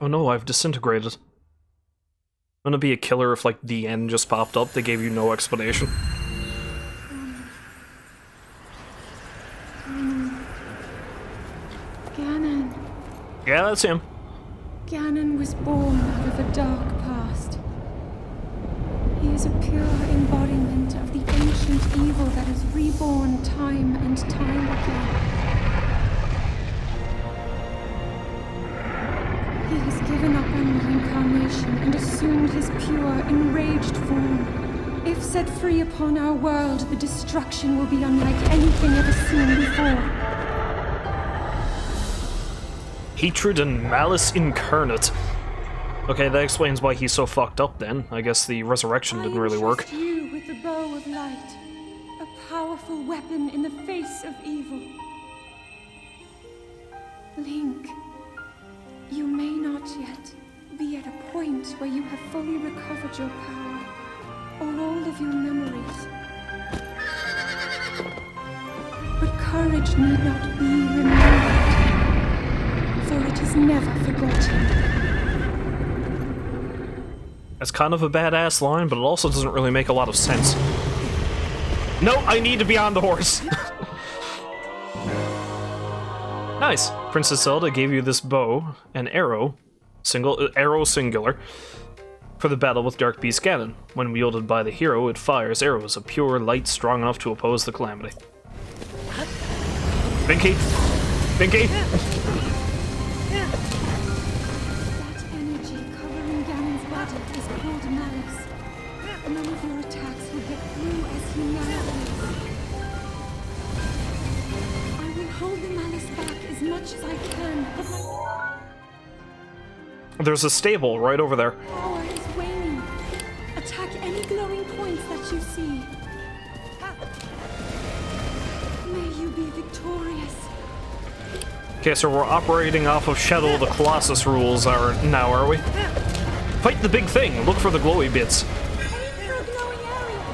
A: Oh no, I've disintegrated. Wouldn't it be a killer if, like, the end just popped up? They gave you no explanation.
D: Ganon.
A: Yeah, that's him.
D: Ganon was born out of a dark past. He is a pure embodiment of the ancient evil that is reborn time and time again. He has given up on reincarnation and assumed his pure, enraged form. If set free upon our world, the destruction will be unlike anything ever seen before.
A: Hatred and malice incarnate. Okay, that explains why he's so fucked up then. I guess the resurrection didn't really work.
D: I entrust you with the bow of light, a powerful weapon in the face of evil. Link, you may not yet be at a point where you have fully recovered your power, or all of your memories. But courage need not be remembered, for it is never forgotten.
A: That's kind of a badass line, but it also doesn't really make a lot of sense. No, I need to be on the horse. Nice. Princess Zelda gave you this bow, an arrow, singular, for the battle with Dark Beast Ganon. When wielded by the hero, it fires arrows of pure light strong enough to oppose the calamity. Binky! Binky!
D: That energy covering Ganon's body is called malice. None of your attacks will get through as he now is. I will hold the malice back as much as I can, but my
A: There's a stable right over there.
D: power is waning. Attack any glowing points that you see. May you be victorious.
A: Okay, so we're operating off of Shadow of the Colossus rules now, are we? Fight the big thing. Look for the glowy bits.
D: Aim for a glowing area.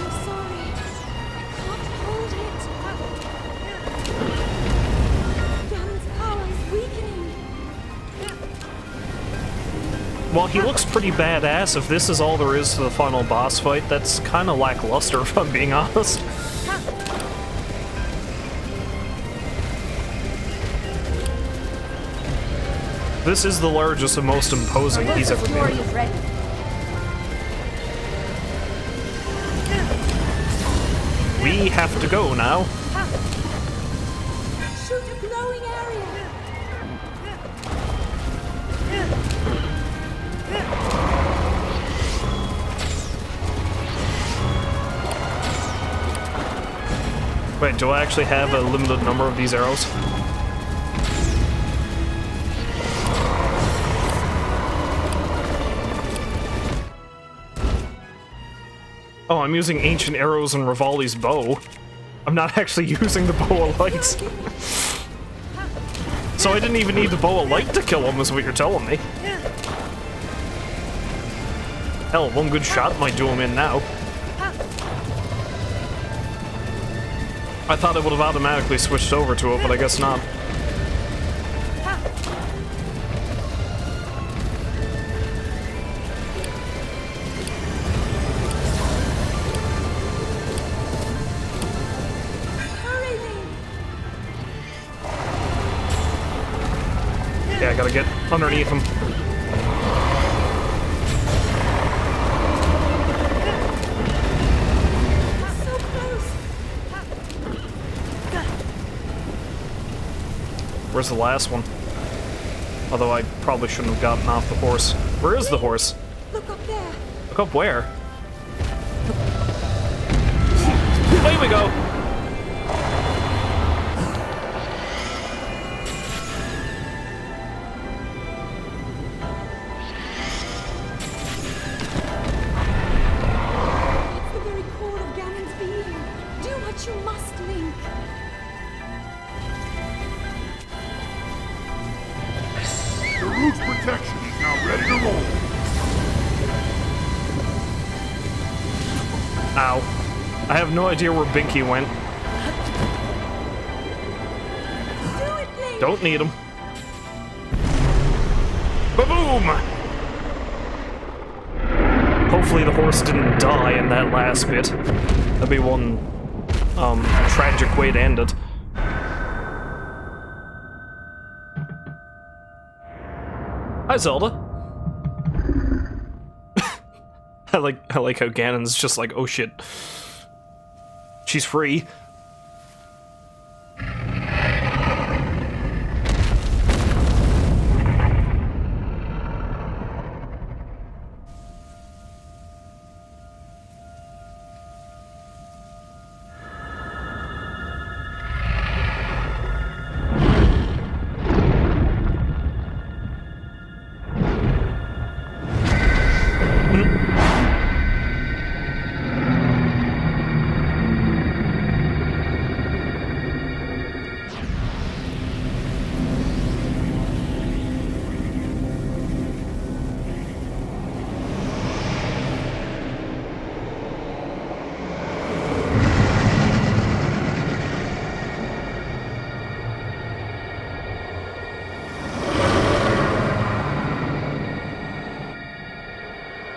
D: I'm sorry. I can't hold it. Ganon's power is weakening.
A: While he looks pretty badass, if this is all there is to the final boss fight, that's kind of lackluster, if I'm being honest. This is the largest and most imposing he's ever
G: Story
A: been.
G: is ready.
A: We we have to go now.
D: Shoot a glowing area!
A: Wait, do I actually have a limited number of these arrows? Oh, I'm using ancient arrows and Rivali's bow. I'm not actually using the bow of light. So I didn't even need the bow of light to kill him, is what you're telling me. Hell, one good shot might do him in now. I thought it would have automatically switched over to it, but I guess not. Yeah, I gotta get underneath him.
D: So close!
A: Where's the last one? Although I probably shouldn't have gotten off the horse. Where is the horse?
D: Look up there!
A: Look up where? Away we go!
D: It's the very core of Ganon's being. Do what you must, Link.
F: Daruk's protection is now ready to roll.
A: Ow. I have no idea where Binky went.
D: Do it, Link!
A: Don't need him. Ba-boom! Hopefully the horse didn't die in that last bit. That'd be one, tragic way to end it. Hi, Zelda. I like how Ganon's just like, oh shit. She's free.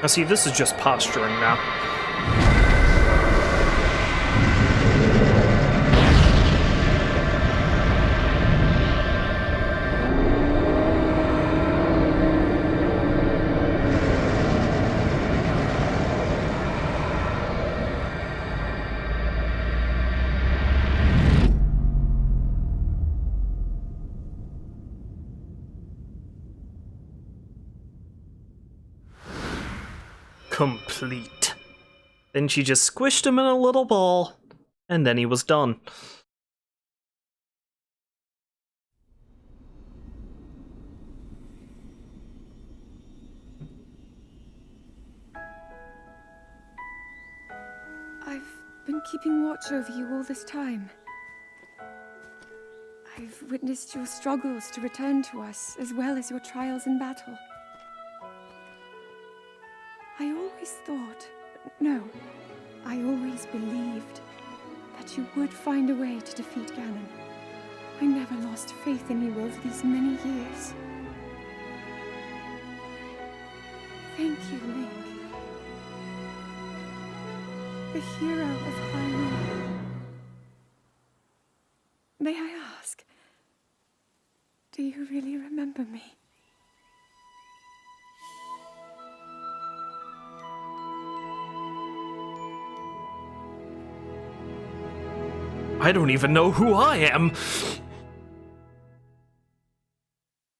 A: Now see, this is just posturing now. Complete. Then she just squished him in a little ball, and then he was done.
D: I've been keeping watch over you all this time. I've witnessed your struggles to return to us, as well as your trials in battle. I always thought, no, I always believed that you would find a way to defeat Ganon. I never lost faith in you over these many years. Thank you, Link. The hero of Hyrule. May I ask, do you really remember me?
A: I don't even know who I am!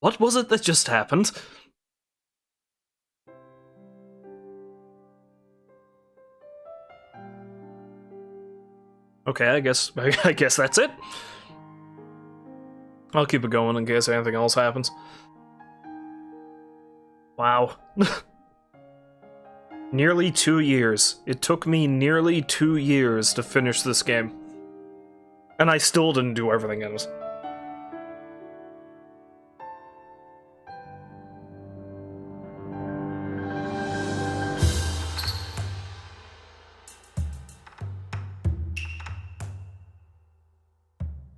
A: What was it that just happened? Okay, I guess that's it. I'll keep it going in case anything else happens. Wow. Nearly 2 years. It took me nearly 2 years to finish this game. And I still didn't do everything in it.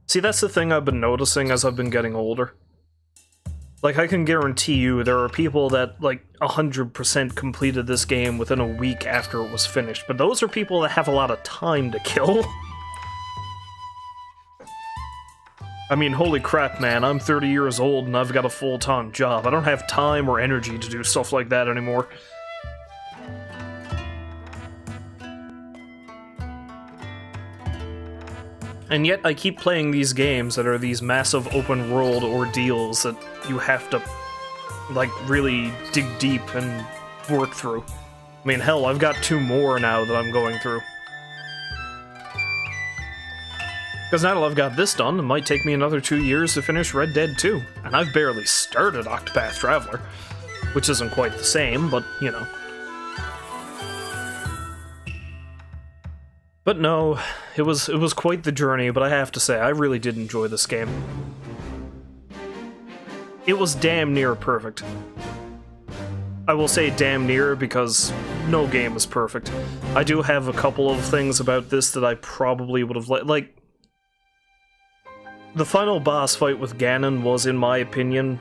A: See, that's the thing I've been noticing as I've been getting older. Like, I can guarantee you there are people that, like, 100% completed this game within a week after it was finished, but those are people that have a lot of time to kill. I mean, holy crap, man, I'm 30 years old and I've got a full-time job. I don't have time or energy to do stuff like that anymore. And yet I keep playing these games that are these massive open world ordeals that you have to, like, really dig deep and work through. I mean, hell, I've got 2 more now that I'm going through. Because now that I've got this done, it might take me another 2 years to finish Red Dead 2. And I've barely started Octopath Traveler, which isn't quite the same, but, you know. But no, it was quite the journey, but I have to say, I really did enjoy this game. It was damn near perfect. I will say damn near because no game is perfect. I do have a couple of things about this that I probably would have like, the final boss fight with Ganon was, in my opinion,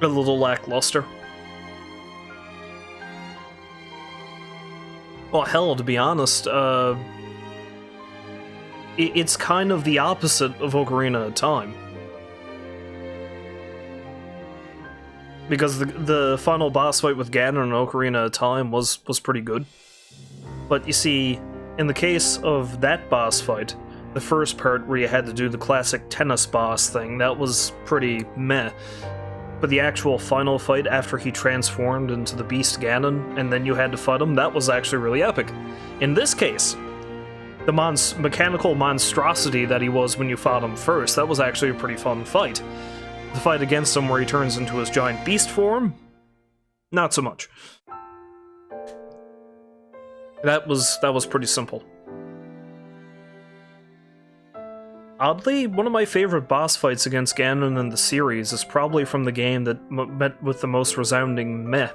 A: a little lackluster. Well, hell, to be honest, it's kind of the opposite of Ocarina of Time. Because the final boss fight with Ganon in Ocarina of Time was pretty good. But you see, in the case of that boss fight, the first part where you had to do the classic tennis boss thing, that was pretty meh. But the actual final fight after he transformed into the Beast Ganon, and then you had to fight him, that was actually really epic. In this case, the mechanical monstrosity that he was when you fought him first, that was actually a pretty fun fight. The fight against him where he turns into his giant beast form, not so much. That was pretty simple. Oddly, one of my favorite boss fights against Ganon in the series is probably from the game that met with the most resounding meh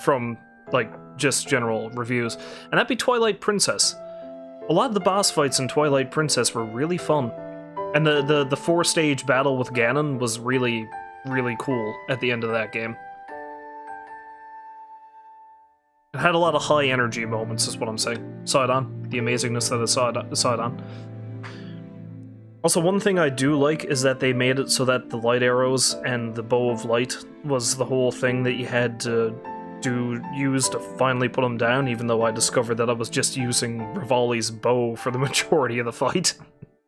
A: from, like, just general reviews, and that'd be Twilight Princess. A lot of the boss fights in Twilight Princess were really fun, and the 4-stage battle with Ganon was really, really cool at the end of that game. It had a lot of high energy moments, is what I'm saying. Sidon, the amazingness that is Sidon. Also, one thing I do like is that they made it so that the light arrows and the bow of light was the whole thing that you had to use to finally put them down, even though I discovered that I was just using Rivali's bow for the majority of the fight,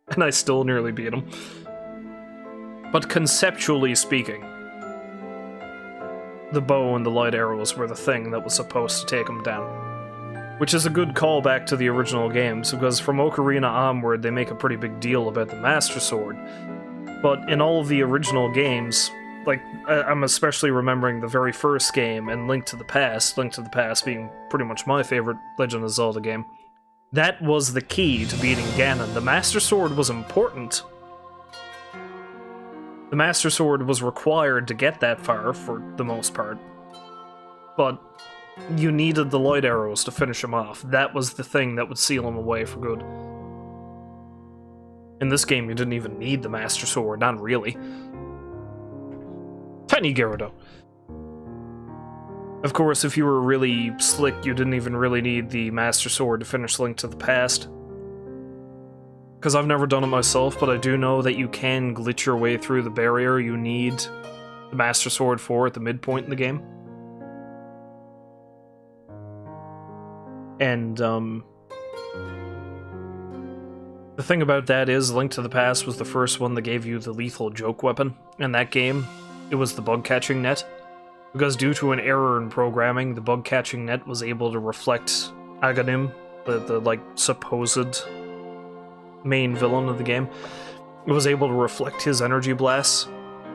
A: and I still nearly beat him. But conceptually speaking, the bow and the light arrows were the thing that was supposed to take him down. Which is a good callback to the original games, because from Ocarina onward they make a pretty big deal about the Master Sword. But in all of the original games, like, I'm especially remembering the very first game and Link to the Past being pretty much my favorite Legend of Zelda game, that was the key to beating Ganon. The Master Sword was important. The Master Sword was required to get that far, for the most part. But you needed the light arrows to finish him off. That was the thing that would seal him away for good. In this game, you didn't even need the Master Sword, not really. Tiny Gyarados. Of course, if you were really slick, you didn't even really need the Master Sword to finish Link to the Past. Because I've never done it myself, but I do know that you can glitch your way through the barrier you need the Master Sword for at the midpoint in the game. And, The thing about that is, Link to the Past was the first one that gave you the lethal joke weapon. In that game, it was the bug-catching net. Because due to an error in programming, the bug-catching net was able to reflect Aghanim, the like, supposed main villain of the game. It was able to reflect his energy blasts,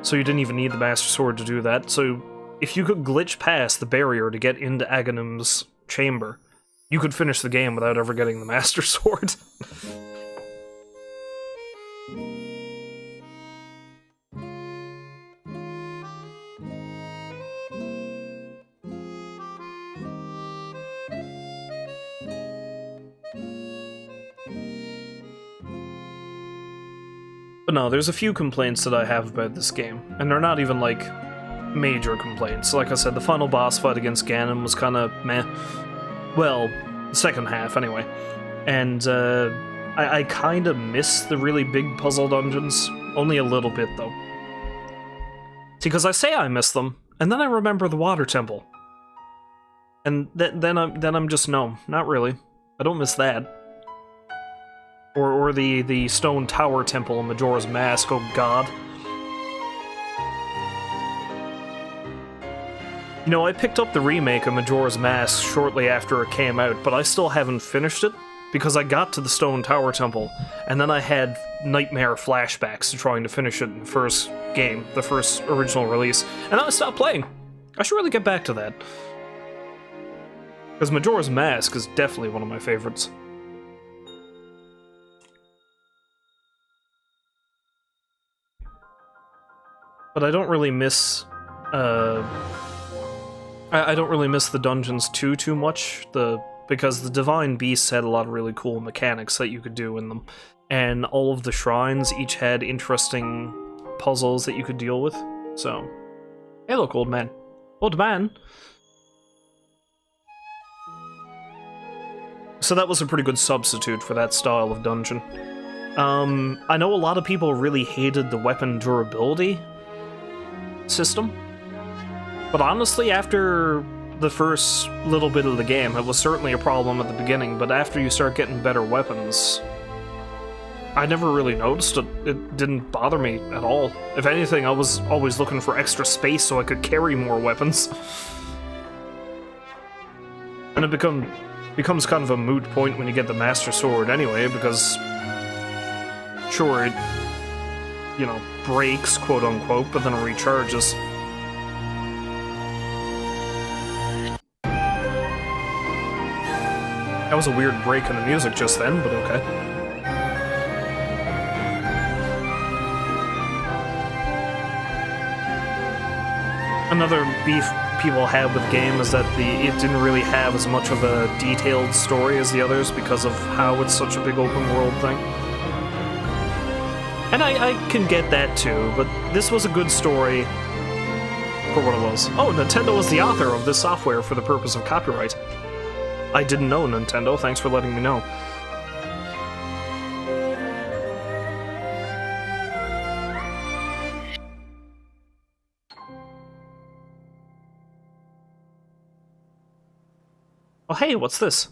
A: so you didn't even need the Master Sword to do that. So if you could glitch past the barrier to get into Aghanim's chamber, you could finish the game without ever getting the Master Sword. But no, there's a few complaints that I have about this game, and they're not even, like, major complaints. Like I said, the final boss fight against Ganon was kinda meh. Well, the second half, anyway. And, I kinda miss the really big puzzle dungeons. Only a little bit, though. See, because I say I miss them, and then I remember the Water Temple. And then I'm just, no, not really. I don't miss that. Or the Stone Tower Temple in Majora's Mask, oh god. You know, I picked up the remake of Majora's Mask shortly after it came out, but I still haven't finished it, because I got to the Stone Tower Temple, and then I had nightmare flashbacks to trying to finish it in the first game, the first original release, and I stopped playing. I should really get back to that. Because Majora's Mask is definitely one of my favorites. But I don't really miss, I don't really miss the dungeons too much, because the Divine Beasts had a lot of really cool mechanics that you could do in them, and all of the shrines each had interesting puzzles that you could deal with, so... Hey look, old man. Old man! So that was a pretty good substitute for that style of dungeon. I know a lot of people really hated the weapon durability system, but honestly, after the first little bit of the game, it was certainly a problem at the beginning, but after you start getting better weapons, I never really noticed it. It didn't bother me at all. If anything, I was always looking for extra space so I could carry more weapons. And it becomes kind of a moot point when you get the Master Sword anyway, because sure, it, you know, breaks, quote-unquote, but then it recharges. That was a weird break in the music just then, but okay. Another beef people had with the game is that it didn't really have as much of a detailed story as the others because of how it's such a big open world thing. And I can get that too, but this was a good story for what it was. Oh, Nintendo was the author of this software for the purpose of copyright. I didn't know, Nintendo. Thanks for letting me know. Oh, hey, what's this?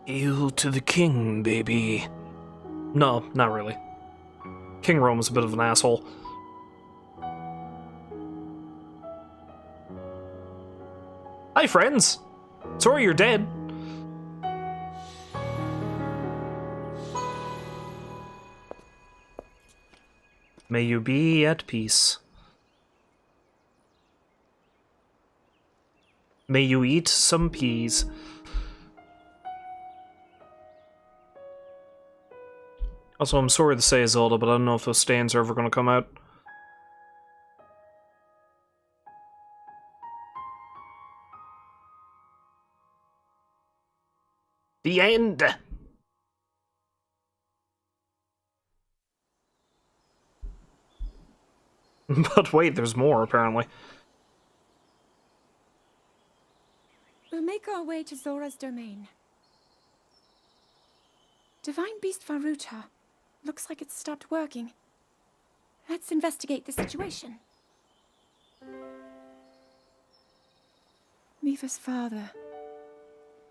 A: Hail to the king, baby. No, not really. King Rome's a bit of an asshole. Hi, friends! Sorry you're dead. May you be at peace. May you eat some peas. Also, I'm sorry to say, Zelda, but I don't know if those stands are ever going to come out. The end! But wait, there's more, apparently.
D: We'll make our way to Zora's domain. Divine Beast Varuta. Looks like it's stopped working. Let's investigate the situation. Miva's father.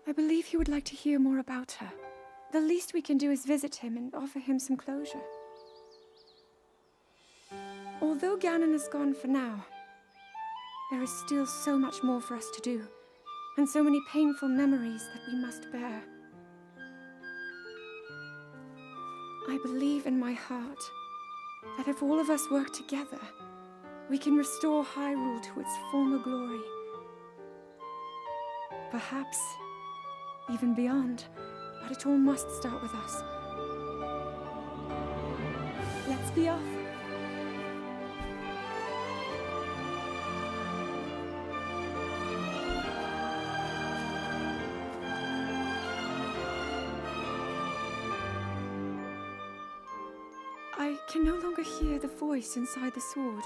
D: I believe he would like to hear more about her. The least we can do is visit him and offer him some closure. Although Ganon is gone for now, there is still so much more for us to do, and so many painful memories that we must bear. I believe in my heart that if all of us work together, we can restore Hyrule to its former glory. Perhaps even beyond, but it all must start with us. Let's be off. I can no longer hear the voice inside the sword.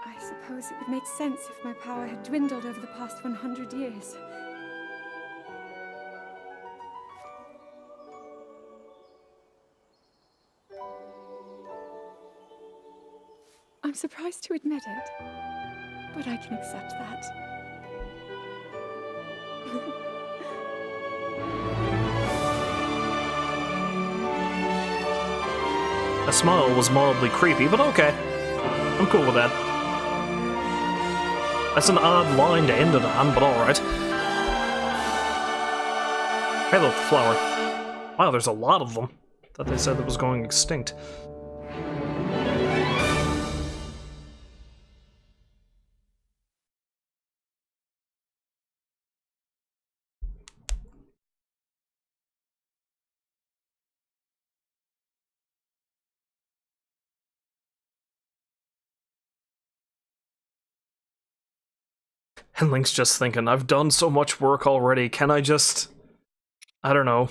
D: I suppose it would make sense if my power had dwindled over the past 100 years. I'm surprised to admit it, but I can accept that.
A: A smile was mildly creepy, but okay. I'm cool with that. That's an odd line to end it on, but alright. Hey look, the flower. Wow, there's a lot of them. Thought they said that was going extinct. And Link's just thinking, I've done so much work already, can I just, I don't know,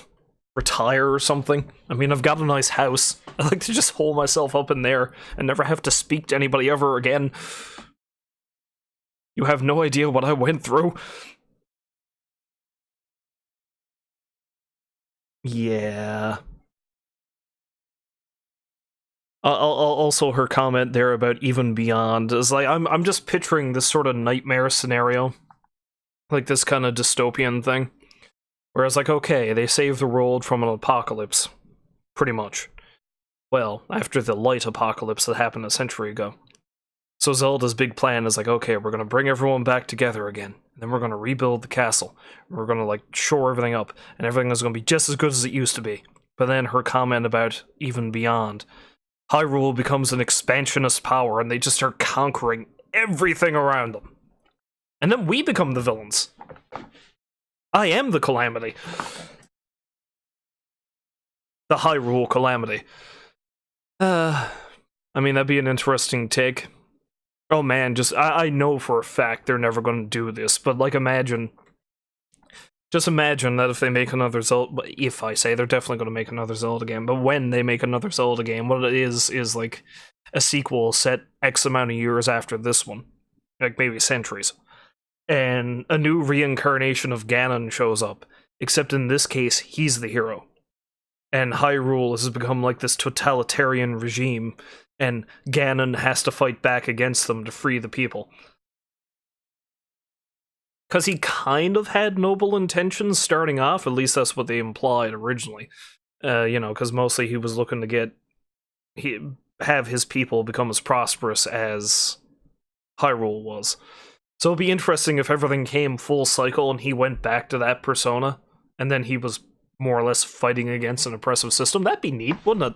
A: retire or something? I mean, I've got a nice house. I'd like to just hole myself up in there and never have to speak to anybody ever again. You have no idea what I went through. Yeah. Also, her comment there about even beyond is like I'm just picturing this sort of nightmare scenario, like this kind of dystopian thing, whereas like okay, they saved the world from an apocalypse, pretty much. Well, after the light apocalypse that happened a century ago. So Zelda's big plan is like, okay, we're gonna bring everyone back together again, and then we're gonna rebuild the castle. We're gonna like shore everything up, and everything is gonna be just as good as it used to be. But then her comment about even beyond. Hyrule becomes an expansionist power and they just start conquering everything around them. And then we become the villains. I am the calamity. The Hyrule calamity. I mean, that'd be an interesting take. Oh man, I know for a fact they're never going to do this, but like just imagine that if they make another Zelda, if I say they're definitely going to make another Zelda game, but when they make another Zelda game, what it is like a sequel set X amount of years after this one. Like maybe centuries. And a new reincarnation of Ganon shows up, except in this case, he's the hero. And Hyrule has become like this totalitarian regime, and Ganon has to fight back against them to free the people. Because he kind of had noble intentions starting off, at least that's what they implied originally. You know, because mostly he was looking to have his people become as prosperous as Hyrule was. So it'd be interesting if everything came full cycle and he went back to that persona, and then he was more or less fighting against an oppressive system. That'd be neat, wouldn't it?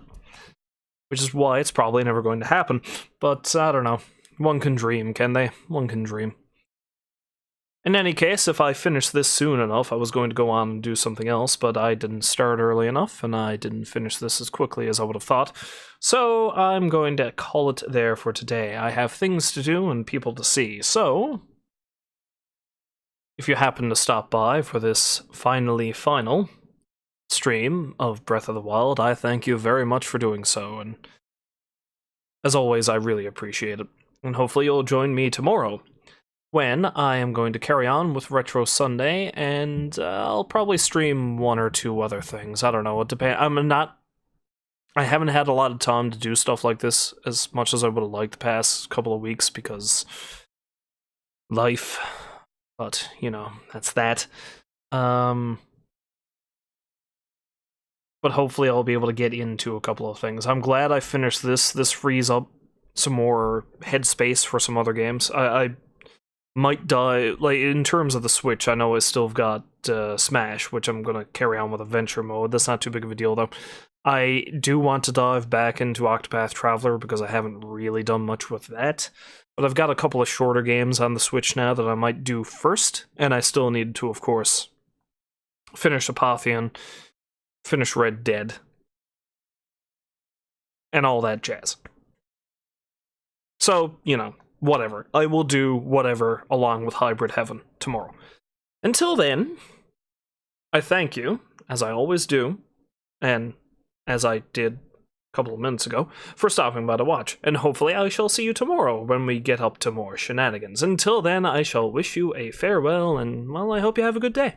A: Which is why it's probably never going to happen. But, I don't know. One can dream, can they? One can dream. In any case, if I finish this soon enough, I was going to go on and do something else, but I didn't start early enough, and I didn't finish this as quickly as I would have thought. So, I'm going to call it there for today. I have things to do and people to see, so if you happen to stop by for this finally final stream of Breath of the Wild, I thank you very much for doing so, and as always, I really appreciate it. And hopefully you'll join me tomorrow when I am going to carry on with Retro Sunday, and I'll probably stream one or two other things. I don't know. It depends. I haven't had a lot of time to do stuff like this as much as I would have liked the past couple of weeks because life. But you know, that's that. But hopefully I'll be able to get into a couple of things. I'm glad I finished this. This frees up some more headspace for some other games. I might die, like, in terms of the Switch, I know I still have got Smash, which I'm gonna carry on with Adventure Mode. That's not too big of a deal, though. I do want to dive back into Octopath Traveler, because I haven't really done much with that. But I've got a couple of shorter games on the Switch now that I might do first, and I still need to, of course, finish Apotheon, finish Red Dead, and all that jazz. So, you know, whatever. I will do whatever along with Hybrid Heaven tomorrow. Until then, I thank you, as I always do, and as I did a couple of minutes ago, for stopping by to watch. And hopefully I shall see you tomorrow when we get up to more shenanigans. Until then, I shall wish you a farewell, and, well, I hope you have a good day.